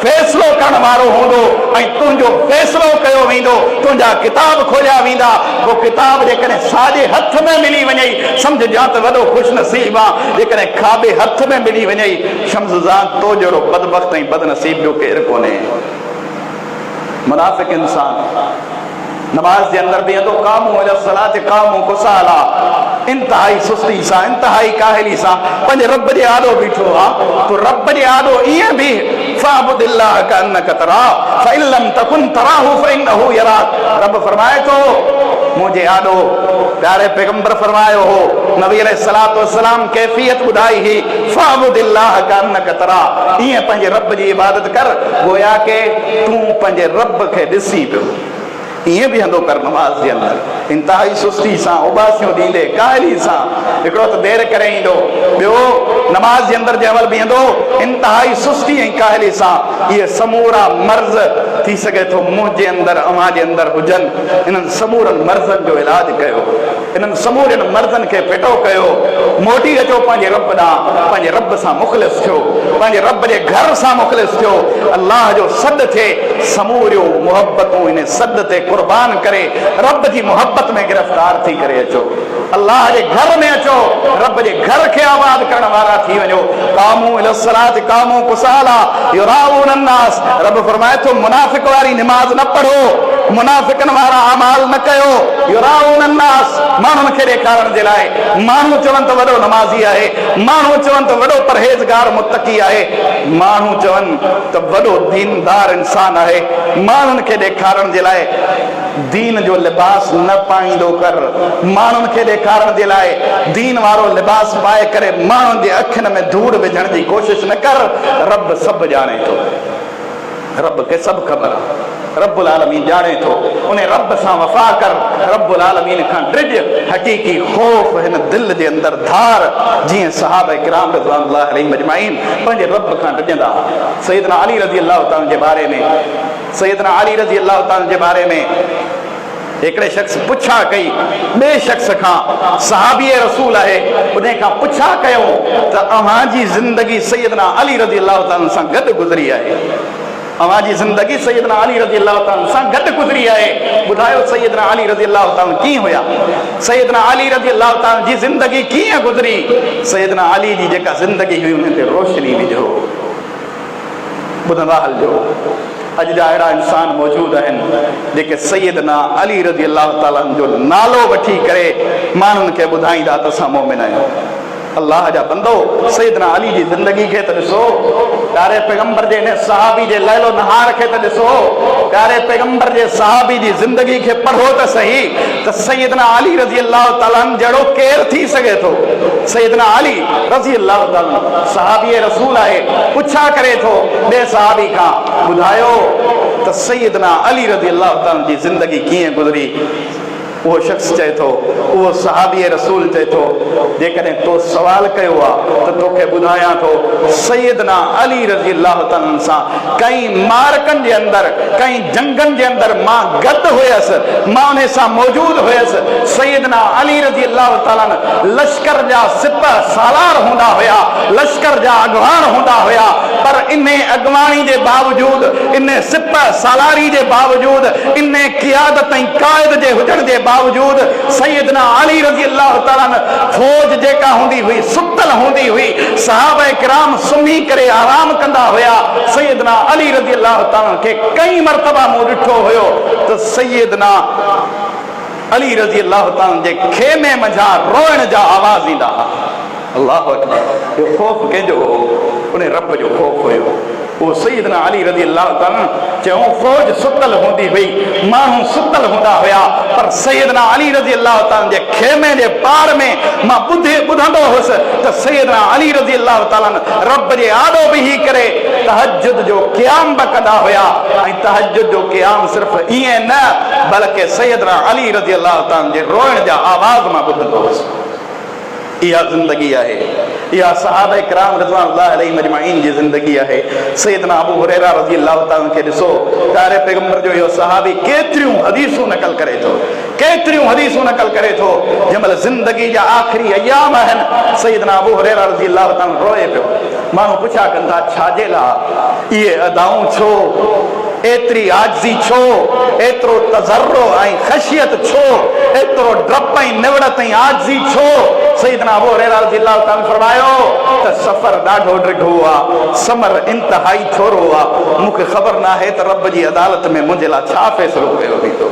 फ़ैसिलो करण वारो हूंदो ऐं तुंहिंजो फ़ैसिलो कयो वेंदो, तुंहिंजा किताब खोलिया वेंदा, वो किताब जेकॾहिं साॼे हथ में मिली वञे सम्झ जा त वॾो ख़ुशि नसीब आहे, जेकॾहिं खाॿे हथ में मिली वञे शम्स ज़ात तो जहिड़ो बदबख़्त ऐं बदनसीब ॿियो केरु कोन्हे। मुनाफ़िक इंसान नमाज जे अंदर बीहंदो क़ामू इलस्सलाति क़ामू कुसाला, इंतहाई सुस्ती सां, इंतहाई काहली सां पंहिंजे रब जे आॾो बीठो आहे। तो रब जे आॾो ईअं बि फ़अब्दिल्लाह कअन्नक तराह फ़इन लम तकुन तराहु फ़इन्नहु यराक, रब फरमाए थो मुंहिंजे आॾो। प्यारे पैगंबर फरमायो हो, नबी अलैहिस्सलातु वस्सलाम कैफ़ियत ॿुधाई ही फ़अब्दिल्लाह कअन्नक तराह, ईअं पंहिंजे रब जी इबादत कर गोया के तूं पंहिंजे रब खे ॾिसी पियो। ईअं बीहंदो कर नमाज़ जे अंदर इंतहाई सुस्ती सां, उबासियूं ॾींदे काहली सां, हिकिड़ो त देरि करे ईंदो, ॿियो नमाज जे अंदर जंहिं महिल बीहंदो इंतहाई सुस्ती ऐं काहली सां। इहे समूरा मर्ज़ थी सघे थो मुंहिंजे अंदर अव्हां जे अंदर हुजनि, इन्हनि समूरनि मर्ज़नि जो इलाज कयो, इन्हनि समूरनि मर्ज़नि खे फिटो कयो, मोटी अचो पंहिंजे रब ॾांहुं, पंहिंजे रब सां मुख़लिस थियो, पंहिंजे रब जे घर सां मुख़लिस थियो, अल्लाह जो सॾु थिए, समूरियूं मुहबतूं इन सॾ ते कुर्बान करे रब जी मोहब्बत में गिरफ्तार थी करे अचो, अल्लाह जे घर में अचो, रब जे घर खे आबाद करण वारा थी वञो। क़ामू इलस्सलाति क़ामू कुसाला युराऊन अन्नास, रब फरमाए थो मुनाफ़िक वारी निमाज़ न पढ़ो, मुनाफ़िकनि वारा अमाल न कयो। युराऊन अन्नास, माण्हुनि खे ॾेखारण जे लाइ, माण्हू चवनि त वॾो नमाज़ी आहे, माण्हू चवनि त वॾो परहेज़गार मुत्तक़ी आहे, माण्हू चवनि त वॾो दीनदार इंसान आहे, माण्हुनि खे ॾेखारण जे लाइ दीन जो लिबास न पाईंदो कर, माण्हुनि खे ॾेखारण जे लाइ दीन वारो लिबास पाए करे माण्हुनि जे अखियुनि में धूड़ विझण जी कोशिश न कर। रब सभु ॼाणे थो, रब खे सभु ख़बर आहे, रब्बुल आलमीन ॼाणे थो, उन रब सां वफ़ा कर, रब्बुल आलमीन खां ड्रिज, हक़ीक़ी ख़ौफ़ हिन दिलि जे अंदरि धार, जीअं सहाबा किराम रिज़वानुल्लाह अलैहिम अजमाइन पंहिंजे रब खां ड्रिजंदा। सैयदना अली रज़ी अल्लाह ताला जे बारे में, सैयदना अली रज़ी अल्लाह ताला जे बारे में हिकिड़े शख़्स पुछा कई ॿिए शख़्स खां, सहाबी रसूल आहे, उन खां पुछा कयो त अव्हां जी ज़िंदगी सैयदना अली रज़ी अल्लाह ताला सां गॾु गुज़री आहे, अवां जी ज़िंदगी सैयदना अली रज़ी अल्लाह ताला सां गॾु गुज़री आहे। ॿुधायो सैयदना अली रज़ी अल्लाह ताला कीअं हुया, सैयदना अली रज़ी अल्लाह ताला जी ज़िंदगी कीअं गुज़री। सैयदना अली जी जेका ज़िंदगी हुई उन ते रोशनी विझो। ॿुधंदा हलिजो, अॼु जा अहिड़ा इंसान मौजूद आहिनि जेके सैयदना अली रज़ी अल्लाह ताला जो नालो वठी करे माण्हुनि खे ॿुधाईंदा त असां मोमिन आहियूं। अल्लाह जा बंदो, सैयदना अली जी ज़िंदगी खे त ॾिसो, प्यारे पैगंबर जे इन सहाबी जे लैलो नहार खे त ॾिसो, प्यारे पैगंबर जे सहाबी जी ज़िंदगी खे पढ़ो त सही त सैयदना अली रज़ी अल्लाह ताला जहिड़ो केरु थी सघे थो। सैयदना अली रज़ी अल्लाह ताला सहाबी रसूल आहे, पुछा करे थो ॿिए सहाबी खां, ॿुधायो त सैयदना अली रज़ी अल्लाह ताला जी ज़िंदगी कीअं गुज़री। वो शख्स चए थो, वो सहाबी रसूल चए थो, जेकॾहिं तो सवाल कयो आहे त तोखे ॿुधायां थो सैयदना अली रज़ी अल्लाह ताला सां कई मारकनि जे अंदरि, कई जंगनि जे अंदरि मां गॾु हुयसि, मां उन सां मौजूद हुयसि। सैयदना अली रज़ी अल्लाह ताला लश्कर जा सिपह सालार हूंदा हुया, लश्कर जा अॻवान हूंदा हुया, पर इन अॻवानी जे बावजूद, इन सिपह सालारी जे बावजूद, इन क़ियादत ऐं क़ाइद जे हुजण जे बावजूद सैयदना अली रज़ी अल्लाह ताला फौज जेका हूंदी हुई सुतल हूंदी हुई, सहाबा किराम सुम्ही करे आराम कंदा हुया। सैयदना अली रज़ी अल्लाह ताला खे कई मरतबा मूं ॾिठो हुयो त सैयदना अली रज़ी अल्लाह ताला जे खेमे मंझां रोइण जा आवाज़ ईंदा। अल्लाहु अकबर, इहो ख़ौफ़ कंहिंजो हो? उन रब जो ख़ौफ़ हुयो। वो सैयदना अली रज़ी अल्लाह ताला चयो फौज सुतल हूंदी हुई, माण्हू सुतल हूंदा हुया, पर सैयदना अली रज़ी अल्लाह ताला जे खेमे जे पार में मां ॿुधंदो हुउसि त सैयदना अली रज़ी अल्लाह ताला रब जे आॾो बीही करे तहज्जुद जो क़याम बि कंदा हुया। ऐं तहज्जुद जो क़याम सिर्फ़ ईअं न, बल्कि सैयदना अली रज़ी अल्लाह ताला जे रोइण जा आवाज़ मां ॿुधंदो हुउसि। इहा ज़िंदगी आहे, इहा सहाबा किराम रिज़वानुल्लाह अलैहिम अजमाइन जी ज़िंदगी आहे। सैयदना अबू हुरैरा रज़ी अल्लाह ताला खे ॾिसो, प्यारे पैगंबर जो इहो सहाबी केतिरियूं हदीसूं नक़ल करे थो, केतिरियूं हदीसूं नक़ल करे थो। जंहिंमहिल ज़िंदगी जा आख़िरी अयाम आहिनि, सैयदना अबू हुरैरा रज़ी अल्लाह ताला रोए पियो। माण्हू पुछा कनि था छाजे लाइ इहे अदाऊं छो, एतिरी आजिज़ी छो, एतिरो तज़र्रो ऐं ख़शियत छो, एतिरो डप ऐं निवड़त ऐं आजिज़ी छो। सैयदना अबू हुरैरा रज़ी अल्लाह ताला फरमायो त सफ़र ॾाढो ॾिघो आहे, समर इंतहाई थोरो आहे, मूंखे ख़बर न आहे त रब जी अदालत में मुंहिंजे लाइ छा फ़ैसिलो कयो वेंदो।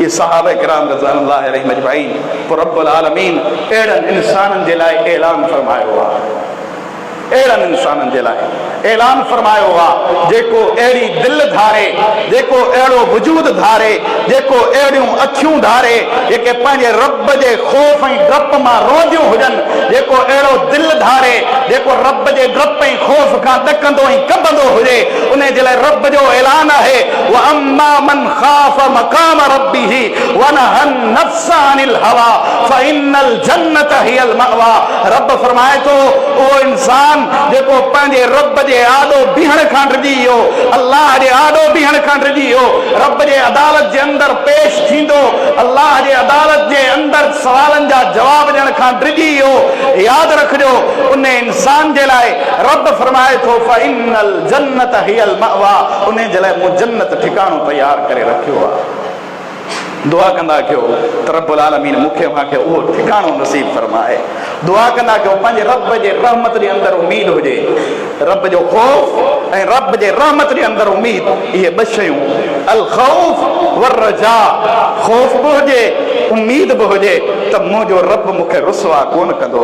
ये सहाबा किराम रिज़वानुल्लाह अलैहिम अजमाइन पोइ रब्बुल आलमीन अहिड़नि इंसाननि जे लाइ ऐलान फरमायो आहे, अहिड़नि इंसाननि जे लाइ ऐलान फरमायो आहे जेको अहिड़ी दिलि धारे, जेको अहिड़ो वजूद धारे, जेको अहिड़ियूं अखियूं धारे जेके पंहिंजे रब जे ख़ौफ़ ऐं डप मां रोज़ियूं हुजनि, जेको अहिड़ो दिलि धारे जेको रब जे डप ऐं ख़ौफ़ खां ॾकंदो ऐं कंबंदो हुजे। उन जे लाइ रब जो ऐलान आहे व अम्मा मन ख़ाफ़ मक़ाम रब्बिही व नहन नफ्स अनिल हवा फ़इन्नल जन्नत हियल मअवा। रब फरमाए थो उहो इंसान जेको पंहिंजे रब जे आॾो बीहण खां डिॼी वियो, अल्लाह जे आॾो बीहण खां डिॼी वियो, रब जे अदालत जे अंदरि पेश थींदो, अल्लाह जे अदालत जे अंदरि सवालनि जा जवाब ॾियण खां डिॼी वियो, यादि रखिजो उन इंसान जे लाइ रब फरमाए थो फ़इन्नल जन्नत हियल मअवा, उन जे लाइ मूं जन्नत ठिकाणो तयार करे रखियो आहे। दुआ कंदा कयो त रब्बुल आलमीन मूंखे मांखे उहो ठिकाणो नसीब फरमाए। दुआ कंदा कयो पंहिंजे रब जे रहमत जे अंदरि उमीद हुजे, रब जो ख़ौफ़ ऐं रब जे रहमत जे अंदरि उमीद, इहे ॿ शयूं अल ख़ौफ़ वर रजा, ख़ौफ़ बि हुजे उमीद बि हुजे त मुंहिंजो रब मूंखे रुसवा कोन कंदो,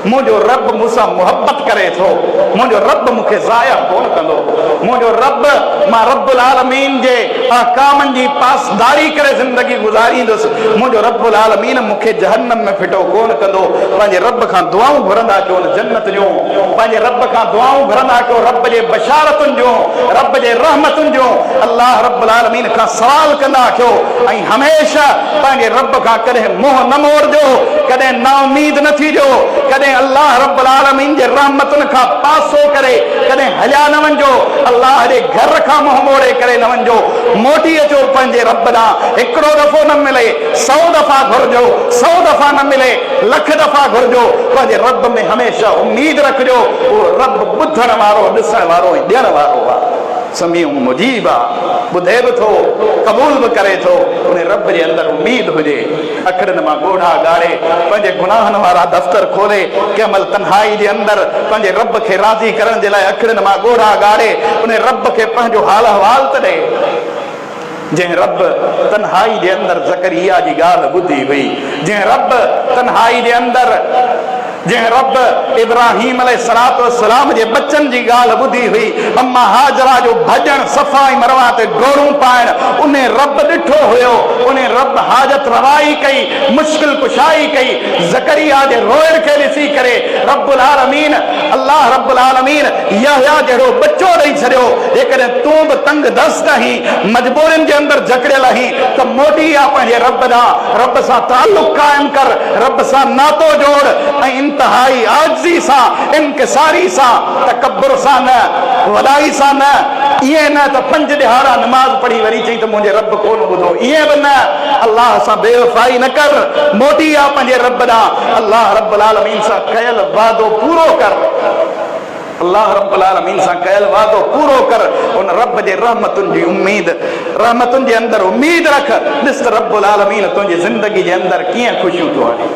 मुंहिंजो रब मूंसां मुहबत करे थो, मुंहिंजो रब मूंखे ज़ाया कोन कंदो, मुंहिंजो रब मां रब्बुल आलमीन जे अहकामनि जी पासदारी करे ज़िंदगी गुज़ारींदुसि, मुंहिंजो रब्बुल आलमीन मूंखे जहन्नम में फिटो कोन कंदो। पंहिंजे रब खां दुआऊं घुरंदा कयो जन्नत जूं, पंहिंजे रब खां दुआऊं घुरंदा कयो रब जे बशारतुनि जूं, रब जे रहमतुनि जूं, अल्लाह रब्बुल आलमीन खां सवाल कंदा कयो ऐं हमेशा पंहिंजे रब खां कॾहिं मुंहुं न मोड़जो, कॾहिं ना उमीद न थीजो, कॾहिं अल्लाह रब्बुल आलमीन जे रहमतुनि खां पासो करे कॾहिं हलिया न वञिजो, अल्लाह जे घर खां मुंहुं मोड़े करे न वञिजो, मोटी अचो पंहिंजे रब ॾांहुं। हिकिड़ो दफ़ो न मिले 100 दफ़ा घुरजो, 100 दफ़ा न मिले लख दफ़ा घुरजो, पंहिंजे रब में हमेशा उमीद रखिजो, उहो रब ॿुधण वारो, ॾिसण वारो ऐं ॾियण वारो आहे। समीउ मुजीब आहे, ॿुधे बि थो क़बूल बि करे थो। उन रब जे अंदरि उमीद हुजे, अखड़नि मां ॻोढ़ा ॻाड़े पंहिंजे गुनाहनि वारा दफ़्तर खोले कंहिं महिल तन्हाई जे अंदरि पंहिंजे रब खे राज़ी करण जे लाइ अखड़नि मां ॻोढ़ा ॻाड़े उन रब खे पंहिंजो हाल अहवाल त ॾे। जंहिं रब तन्हाई जे अंदरि ज़करिया जी ॻाल्हि ॿुधी हुई, जंहिं रब तन्हाई जे अंदरि जंहिं रब इब्राहिम अलैहिस्सलाम जे बच्चनि जी ॻाल्हि ॿुधी हुई, अम्मा हाजरा जो भॼण सफ़ा ऐं मरवा ते डोरूं पाइण, उन रब ॾिठो हुयो, उन रब हाजत रवाई कई, मुश्किल कुशाई कई। ज़करिया जे रोइण खे ॾिसी करे रब्बुल आलमीन अल्लाह रब्बुल आलमीन यहया जहिड़ो बच्चो ॾेई छॾियो। जेकॾहिं तूं बि तंग दस्त आहीं, मजबूरियुनि जे अंदरि जकड़ियल आहीं, त मोटी आ पंहिंजे रब ॾांहुं, रब सां ताल्लुक़ क़ाइम कर, रब सां नातो जोड़ ऐं इंतहाई आजिज़ी सां, इनकिसारी सां, तकब्बुर सां न, वॾाई सां न। ईअं न त 5 ॾिहाड़ा नमाज़ पढ़ी वरी चई त मुंहिंजे रब कोन ॿुधो, ईअं बि न। अल्लाह सां बेवफ़ाई न कर, मोटी आ पंहिंजे रब ॾांहुं। अल्लाह रब्बुल आलमीन सां कयल वादो पूरो कर, अल्लाह रब्बुल आलमीन सां कयल वादो पूरो कर। उन रब जे रहमतुनि जी उम्मीद, रहमतुनि जे अंदरि उम्मीद रख। ॾिस त रब्बुल आलमीन तुंहिंजी ज़िंदगी जे अंदरि कीअं ख़ुशियूं थो आणे।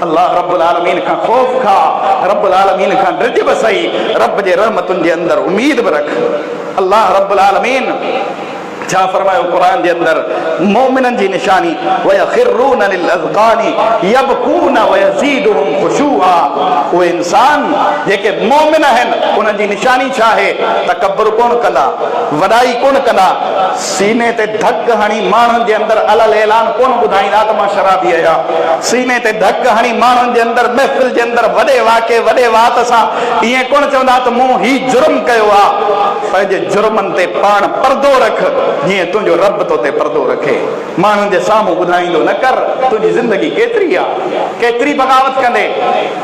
अल्लाह रब्बुल आलमीन खां ख़ौफ़ खा, रब्बुल आलमीन खां ड्रिज बि सही, रब जे रहमतुनि जे अंदरि उम्मीद बि रख। अल्लाह रब्बुल आलमीन छा फरमायो क़ुरान जे अंदरि, मोमिननि जी निशानी वयखिरून लिल अज़कानी यबकून वयज़ीदुहुम खुशूआ। उहे इंसान जेके मोमिन आहिनि, उन्हनि जी निशानी छा आहे? तकब्बुर कोन कंदा, वॾाई कोन कंदा, सीने ते धक हणी माण्हुनि जे अंदरि अलल ऐलान कोन ॿुधाईंदा त मां शराबी आहियां। सीने ते धक हणी माण्हुनि जे अंदरि महफ़िल जे अंदरि वॾे वाके वॾे वात सां ईअं कोन चवंदा त मूं ही जुर्म कयो आहे। पंहिंजे जुर्मनि ते पाण पर्दो रख, जीअं तुंहिंजो रब तो ते पर्दो रखे। माण्हुनि जे साम्हूं ॿुधाईंदो न कर तुंहिंजी ज़िंदगी केतिरी आहे, केतिरी बग़ावत कंदे,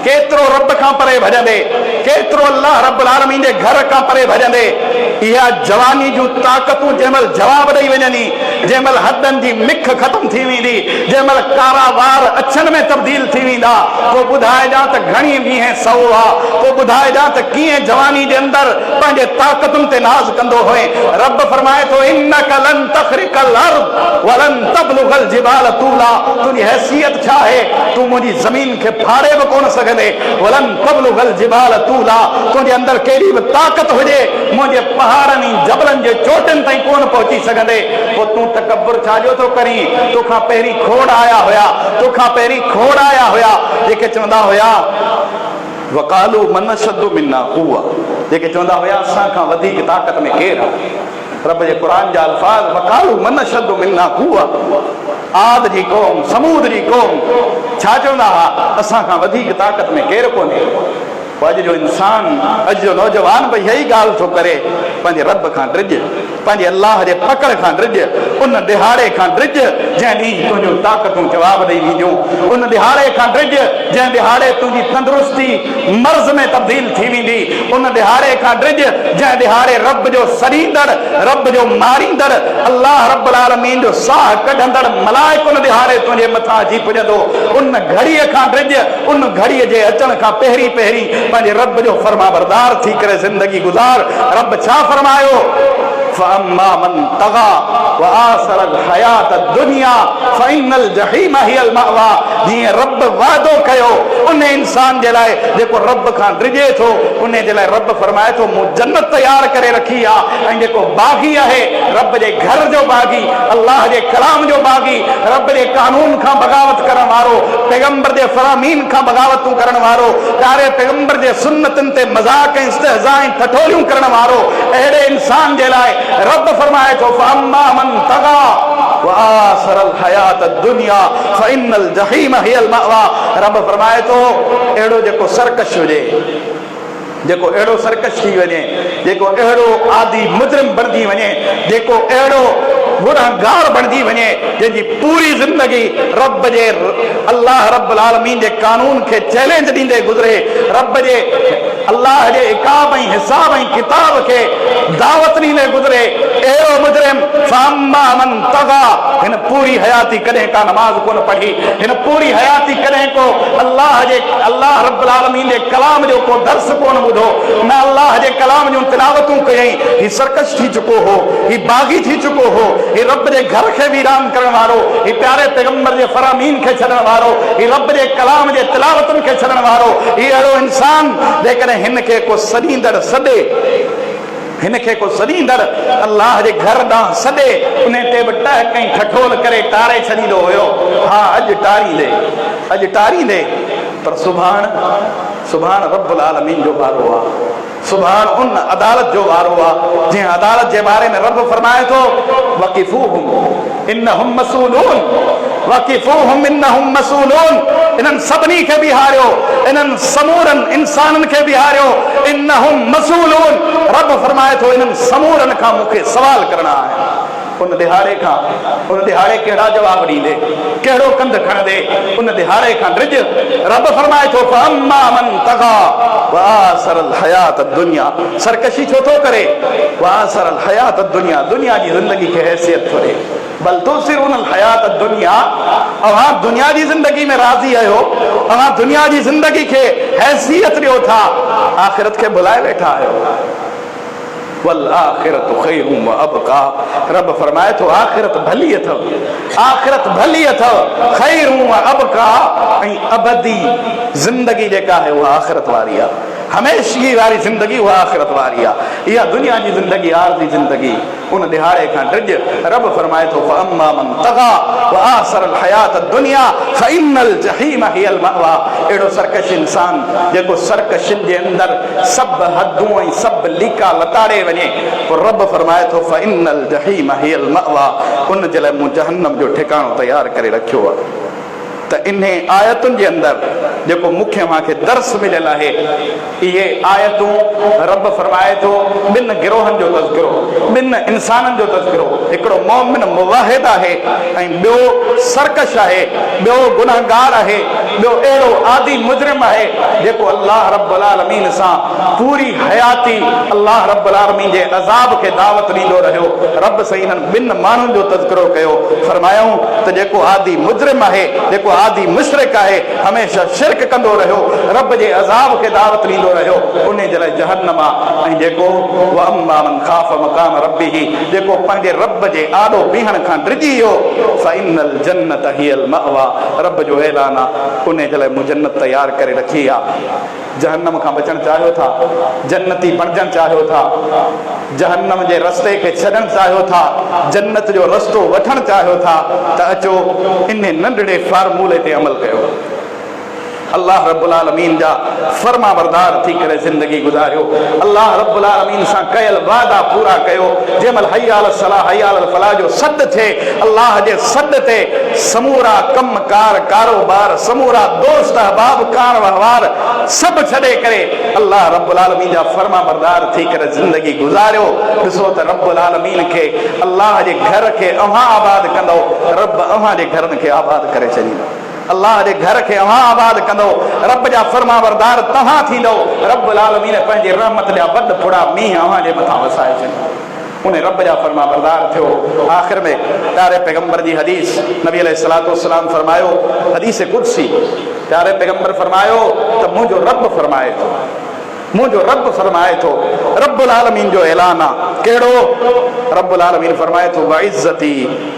केतिरो रब खां परे भॼंदे, केतिरो अल्लाह रब्बुल आलमीन जे घर खां परे भॼंदे। इहा जवानी जूं ताक़तूं जंहिं महिल जवाब ॾेई वञनि, जंहिं महिल हॾनि जी मिख ख़तम थी वेंदी, जंहिं महिल कारा वार अछनि में तब्दील थी वेंदा, पोइ ॿुधाइजां त घणी वीहें सौ आहे। पोइ ॿुधाइजां त कीअं जवानी जे अंदरि पंहिंजे ताक़तुनि ते नाज़ कंदो हुए। रब फरमाए थो, इन्नक लन तख़रिक़ल अर्ज़ वलन तबलुग़ल जिबाल तूला। तुंहिंजी हैसियत छा आहे? तूं मुंहिंजी ज़मीन खे फाड़े बि कोन सघंदे। वलन तबलुग़ल जिबाल तूला, तुंहिंजे अंदरि कहिड़ी बि ताक़त हुजे, मुंहिंजे पहाड़नि जबलनि जे चोटियुनि ताईं कोन पहुची सघंदे। पोइ तूं तकब्बुर छाजो थो करीं? तोखां पहिरीं खोड़ आया हुया, तोखां पहिरीं खोड़ आया हुया जेके चवंदा हुया वक़ालू मन अशद्दु मिन्ना क़ुव्वा, जेके चवंदा हुया असां खां वधीक ताक़त में केरु आहे। रब जे क़ुरान जा अल्फाज़, वक़ालू मन अशद्दु मिन्ना क़ुव्वा। आद जी क़ौम, समूद जी क़ौम छा चवंदा हुआ? असां खां वधीक ताक़त में केरु कोन्हे। अॼु जो इंसान, अॼु जो नौजवान बि इहा ई ॻाल्हि थो करे, पंहिंजे रब खां ड्रिज, पंहिंजे अल्लाह जे पकड़ खां ड्रिज, उन दिहाड़े खां ड्रिज जंहिं ॾींहुं तुंहिंजूं ताक़तूं जवाब ॾेई ॾींदियूं, उन दिहाड़े खां ड्रिज जंहिं दिहाड़े तुंहिंजी तंदुरुस्ती मर्ज़ में तब्दील थी वेंदी, उन दिहाड़े खां ड्रिज जंहिं दिहाड़े रब जो सरींदड़, रब जो मारींदड़, अल्लाह रब्बुल आलमीन जो साह कढंदड़ मलाइक उन दिहाड़े तुंहिंजे मथां अची पुॼंदो। उन घड़ीअ खां ड्रिज, उन घड़ीअ जे अचण खां पहिरीं पहिरीं पंहिंजे रब जो फर्मा बरदार थी करे ज़िंदगी गुज़ार। रब छा फरमायो? फअम्मा मन तग़ा वआसर हयात दुनिया फ़इनल जहीम हियल मअवा। जीअं रब वादो कयो उन इंसान जे लाइ जेको रब खां ड्रिजे थो, उन जे लाइ रब फरमाए थो मूं जन्नत तयार करे रखी आहे। ऐं जेको बाग़ी आहे, रब जे घर जो बाग़ी, अल्लाह जे कलाम जो बाग़ी, रब जे कानून खां बग़ावत करण वारो, पैगंबर जे फरामीन खां बग़ावतूं करण वारो, प्यारे पैगंबर जे सुन्नतनि ते मज़ाक ऐं इस्तिहज़ा ऐं ठठोलियूं करण वारो, अहिड़े इंसान जे लाइ रब फरमाए थो फअम्मा मन तग़ा वआसरल हयात दुनिया फ़इनल जहीम हियल मअवा। रब फरमाए थो अहिड़ो जेको सरकश हुजे, जेको अहिड़ो सरकश थी वञे, जेको अहिड़ो आदि मुजरिम बणिजी वञे, जेको अहिड़ो गुनहगार बणिजी वञे, जंहिंजी पूरी ज़िंदगी रब जे अल्लाह रब्बुल आलमीन जे कानून खे चैलेंज ॾींदे गुज़रे, रब जे अल्लाह जे इकाब ऐं हिसाब ऐं किताब खे दावत नी ले गुजरे एरो मुजरिम फाम्मा मन तगा इन पूरी हयाती कदें का नमाज को न पढ़ी इन पूरी हयाती कदें को अल्लाह रब्बुल आलमीन जे कलाम जो को दर्स को न बुधो न अल्लाह जे कलाम जो तिलावतूं कयई ही सरकश थी चुको हो ही बागी थी चुको हो ही रब जे घर के वीरान करण वारो ही प्यारे पैगंबर जे फरामीन के छड़न वारो ही रब जे कलाम जे तिलावतुन के छड़न वारो ही अड़ो इंसान जेकॾहिं हिन के को सदींदड़ सदे हिनखे को सदींदड़ अल्लाह जे घर ॾांहुं सॾे उन ते बि टह कई ठठोल करे टारे छॾींदो हुयो। हा अॼु टारींदे पर सुभाण रब्बुल आलमीन जो वारो आहे सुभाण उन अदालत जो वारो आहे जंहिं अदालत जे बारे में रब फरमाए थो वक़िफूहुम इन्नहुम मसूलून वक़िफूहुम इन्नहुम मसूलून इन्हनि सभिनी खे बिहारियो इन्हनि समूरनि इंसाननि खे बिहारियो इन्नहुम मसूलून रब फरमाए थो इन्हनि समूरनि खां मूंखे सवाल करणा आहे। उन दिहाड़े कहिड़ा जवाब ॾींदे कहिड़ो कंध खणंदे उन दिहाड़े खां ड्रिज रब फरमाए थो फअम्मा मन तगा वासरल हयात दुनिया सरकशी छो थो करे वासरल हयात दुनिया दुनिया जी ज़िंदगी खे हैसियत थो ॾे बल तुसिरून अल हयात दुनिया अवां दुनिया जी ज़िंदगी में राज़ी आहियो अवां दुनिया जी ज़िंदगी खे हैसियत ॾियो था आखिरत खे भुलाए वेठा आहियो। वल आखिरत खैरुम व अबका रब फरमाए थो आखिरत भली अथव खैरुम व अबका ऐं अबदी ज़िंदगी जेका है उहा आखिरत वारी आहे हमेशगी वारी ज़िंदगी उहा आखिरत वारी आहे इहा दुनिया जी ज़िंदगी आरज़ी ज़िंदगी उन दिहाड़े खां ड्रिज रब फरमाए थो फअम्मा मन तगा व आसरल हयात दुनिया फइन्नल जहीम हियल मअवा एड़ो सरकश इंसान जेको सरकशिन जे अंदर सब हदूं ऐं सब लीका लताड़े वञे पोइ रब फरमाए थो फइन्नल जहीम हियल मअवा उन जे लाइ मूं जहन्नम जो ठिकाणो तयार करे रखियो आहे। त इन आयतुनि जे अंदर जेको मूंखे मांखे दर्स मिलियल आहे इहे आयतूं रब फरमाए थो ॿिनि गिरोहनि जो तज़किरो ॿिनि इंसाननि जो तज़किरो हिकिड़ो मोमिन मुवाहिद आहे ऐं ॿियो सरकश आहे ॿियो गुनहगार आहे ॿियो अहिड़ो आदि मुजरिम आहे जेको अल्लाह रब्बुल आलमीन सां पूरी हयाती अल्लाह रब्बुल आलमीन जे अज़ाब खे दावत ॾींदो रहियो। रब साईं हिननि ॿिनि माण्हुनि जो तज़किरो कयो फरमायूं त जेको आदि मुजरिम आहे जेको आदि मुशरिक आहे हमेशा शिरक कंदो रहियो रब जे अज़ाब खे दावत ॾींदो रहियो उन जे लाइ जहन्नम आहे ऐं जेको व अम्मा मन खाफ मकाम रब्बिही जेको पंहिंजे रब जे आॾो बीहण खां डिॼी वियो फइन्नल जन्नत हियल मअवा रब जो ऐलान आहे उन जे लाइ मूं जन्नत तयार करे रखी आहे। जहन्नम खां बचणु चाहियो था जन्नती बणजणु चाहियो था जहन्नम जे रस्ते खे छॾणु चाहियो था जन्नत जो रस्तो वठणु चाहियो था त अचो इन नंढड़े फार्मूले ते अमल कयो अल्लाह रब्बुल आलमीन जा फरमा बरदार थी करे जिंदगी गुजारियो अल्लाह रब्बुल आलमीन सां कयल वादा पूरा कयो जंहिंमहिल हय्या अल सलाह हय्या अल फलाह जो सॾ थिए अल्लाह जे सॾ ते समूरा कमकार कारोबार समूरा दोस्त अहबाब कार वहिंवार सभु छॾे करे अल्लाह रब्बुल आलमीन जा फरमा बरदार थी करे जिंदगी गुजारियो। ॾिसो त रब्बुल आलमीन खे अल्लाह जे घर खे अव्हां आबाद कंदो रब अव्हां जे घरनि खे आबाद करे छॾींदो अल्लाह जे घर खे अव्हां आबाद कंदो रब जा फरमा बरदार तव्हां थींदो रब्बुल आलमीन पंहिंजी रहमत जा वॾ फुड़ा मींहं अव्हां जे मथां वसाए छॾींदो उन रब जा फरमा बरदार थियो। आख़िर में प्यारे पैगंबर जी हदीस नबी अलैहिस्सलातु वस्सलाम फरमायो हदीस कुदसी प्यारे पैगंबर फरमायो त मुंहिंजो रब फरमाए थो मुंहिंजो रब फरमाए थो रब्बुल आलमीन जो ऐलान आहे कहिड़ो रब्बुल आलमीन फरमाए थो वइज़्ज़ती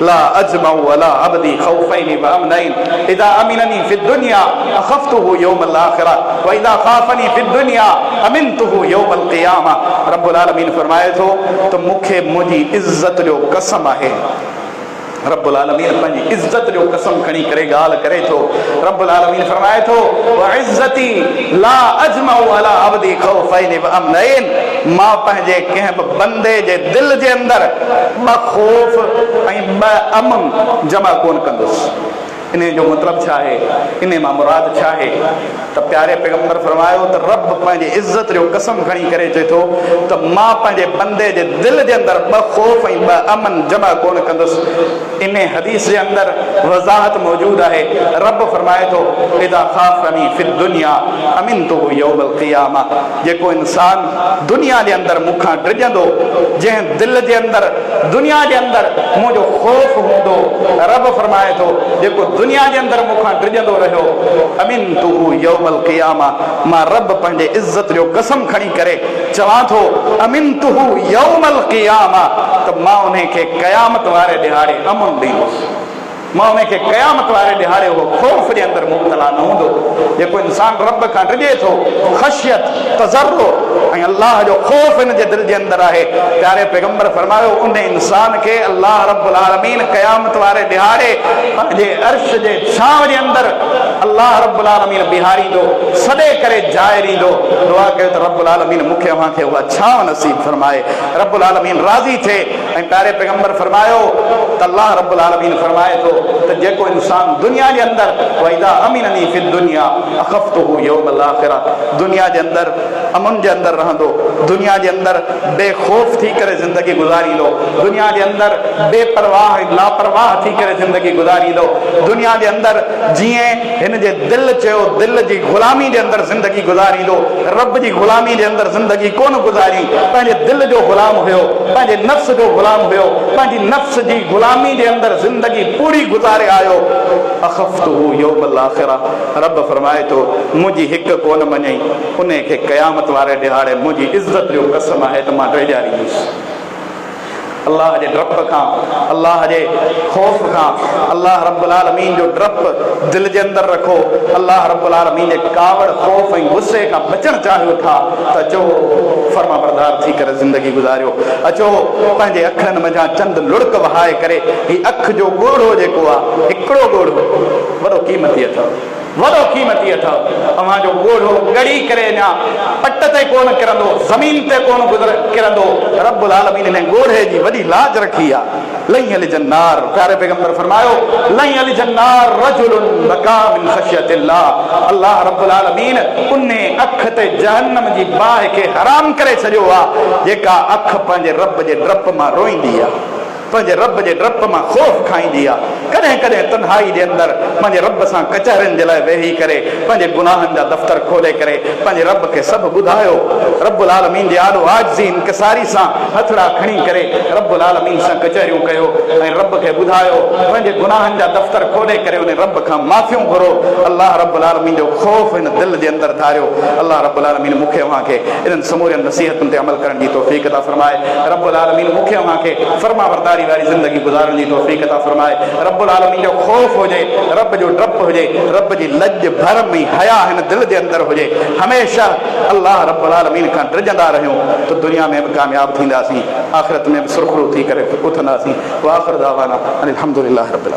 ला अजमउ वला अबदी खौफैन व अमनैन इदा अमिननी फि दुनिया अखफ्तुहु यौमल आखिरा व इदा खाफनी फि दुनिया अमिनतुहु यौमल क़ियामा रब्बुल आलमीन फरमाए थो त मूंखे मुंहिंजी इज़्ज़त जो कसम आहे रब्बुल आलमीन पंहिंजी इज़्ज़त जो कसम खणी करे ॻाल्हि करे थो रब्बुल आलमीन फरमाए थो वइज़्ज़ती ला अजमउ अला अबदी खौफैन व अमनैन मां पंहिंजे कंहिं बि बंदे जे दिलि जे अंदरि ॿ ख़ौफ़ ऐं ॿ अमन जमा कोन कंदुसि इन जो मतलब छा है, इन मां मुराद छा है? त प्यारे पैगंबर फरमायो त रब पंहिंजी इज़त जो कसम खणी करे चए थो त मां पंहिंजे बंदे जे दिल जे अंदर ॿ ख़ौफ़ ऐं ॿ अमन जमा कोन कंदुसि। इन हदीस जे अंदर वज़ाहत मौजूद आहे। रब फरमाए थो इज़ा ख़ाफ़नी फ़िद दुनिया अमिनतुहु यौमल क़ियामा। जेको इंसान दुनिया जे अंदर मूंखां डिॼंदो, जंहिं दिल जे अंदर दुनिया जे अंदर मुंहिंजो ख़ौफ़ हूंदो, रब फरमाए थो जेको दुनिया जे अंदर मूंखां डिॼंदो रहियो, अमिनतुहु यौमल क़ियामा, मां रब पंहिंजे इज़त जो कसम खणी करे चवां थो अमिनतुहु यौमल क़ियामा, त मां उन खे क़यामत वारे ॾिहाड़े अमन ॾींदुसि। मां उन खे क़यामत वारे ॾिहाड़े उहो ख़ौफ़ जे अंदर मुब्तला न हूंदो। जेको इंसान रब खां डिॼे थो, ख़शियत तज़र्रो ऐं अल्लाह जो ख़ौफ़ इन जे दिलि जे अंदर आहे, प्यारे पैगंबर फरमायो उन इंसान खे अल्लाह रब्बुल आलमीन क़यामत वारे ॾिहाड़े पंहिंजे अर्श जे छांव जे अंदर अल्लाह रब्बुल आलमीन बिहारींदो, सॾे करे जाइ ॾींदो। दुआ कयो त रब्बुल आलमीन मूंखे अव्हांखे उहा छांव नसीब फरमाए, रब्बुल आलमीन राज़ी थिए। ऐं प्यारे पैगंबर फरमायो त अल्लाह रब्बुल आलमीन फरमाए थो त जेको इंसान दुनिया जे अंदर वइदा अमीननी फ़िद दुनिया अख़फ़्तुहु यौमल आख़िरा, दुनिया जे अंदर अमन जे अंदर रहंदो, दुनिया जे अंदर बेखौफ़ थी करे ज़िंदगी गुज़ारींदो, दुनिया जे अंदर बेपरवाह ऐं लापरवाह थी करे ज़िंदगी गुज़ारींदो, दुनिया जे अंदर जीअं हिन जे दिलि चयो दिलि जी ग़ुलामी जे अंदर ज़िंदगी गुज़ारींदो, रब जी ग़ुलामी जे अंदर ज़िंदगी कोन गुज़ारी, पंहिंजे दिलि जो ग़ुलाम हुयो, पंहिंजे नफ़्स जो ग़ुलाम हुयो, पंहिंजी नफ़्स जी ग़ुलामी जे अंदर ज़िंदगी पूरी गुज़ारे आयो। अख़फ़्तुहु यौमल आख़िरा, रब फरमाए थो मुंहिंजी हिकु कोन मञई, उन खे क़यामत वारे ॾिहाड़े मुंहिंजी इज़त जो कसम आहे त मां ॾेजारींदुसि। अल्लाह जे डप खां, अल्लाह जे ख़ौफ़ खां, अल्लाह रब्बुल आलमीन जो डप दिलि जे अंदर रखो। अल्लाह रब्बुल आलमीन जे कावड़ ख़ौफ़ ऐं गुस्से खां बचणु चाहियो था त अचो फर्मा बरदार थी करे ज़िंदगी गुज़ारियो। अचो पंहिंजे अखियुनि मथां चंद लुड़क वहाए करे ही अखि जो ॻोढ़ो जेको आहे, हिकिड़ो ॻोढ़ो वॾो क़ीमती अथव, वॾो क़ीमती अथव। तव्हांजो ॻोढ़ो ॻड़ी करे अञा पट ते कोन किरंदो, ज़मीन ते कोन किरंदो। रब्बुल आलमीन हिन ॻोढ़े जी वॾी लाज रखी आहे। लई अल जन्नार, प्यारे पैगंबर फरमायो लई अल जन्नार रजुलुन बका मिन ख़शियतिल्लाह, अल्लाह रब्बुल आलमीन उन अख ते जहन्नम जी बाहि खे हराम करे छॾियो आहे जेका अख पंहिंजे रब जे डप मां रोईंदी आहे, पंहिंजे रब जे डप मां ख़ौफ़ खाईंदी आहे। कॾहिं कॾहिं तन्हाई जे अंदर पंहिंजे रब सां कचहरियुनि जे लाइ वेही करे पंहिंजे गुनाहनि जा दफ़्तर खोले करे पंहिंजे रब खे सभु ॿुधायो। रब्बुल आलमीन जे आॾो आजिज़ी इंकिसारी सां हथड़ा खणी करे रब्बुल आलमीन सां कचहरियूं कयो ऐं रब खे ॿुधायो, पंहिंजे गुनाहनि जा दफ़्तर खोले करे उन रब खां माफ़ियूं घुरो। अल्लाह रब्बुल आलमीन जो ख़ौफ़ हिन दिलि जे अंदर धारियो। अल्लाह रब्बुल आलमीन मूंखे अव्हांखे इन्हनि समूरनि नसीहतुनि ते अमल करण जी तौफ़ीक़ अता फ़रमाए। रब्बुल आलमीन मूंखे अव्हांखे फर्मा बरदारी वारी ज़िंदगी गुज़ारण जी तौफ़ीक़ अता फ़रमाए। रब्बुल आलमीन जो ख़ौफ़ हुजे, रब जो डप हुजे, रब जी लज भरम ऐं हया हिन दिलि जे अंदर हुजे। हमेशह अल्लाह रब्बुल आलमीन खां डिॼंदा रहियूं त दुनिया में बि कामयाब थींदासीं, आख़िरत में बि सुरख़ुरू थी करे उथंदासीं। व आख़िर दावाना अनिल हम्दुलिल्लाहि रब्बिल आलमीन।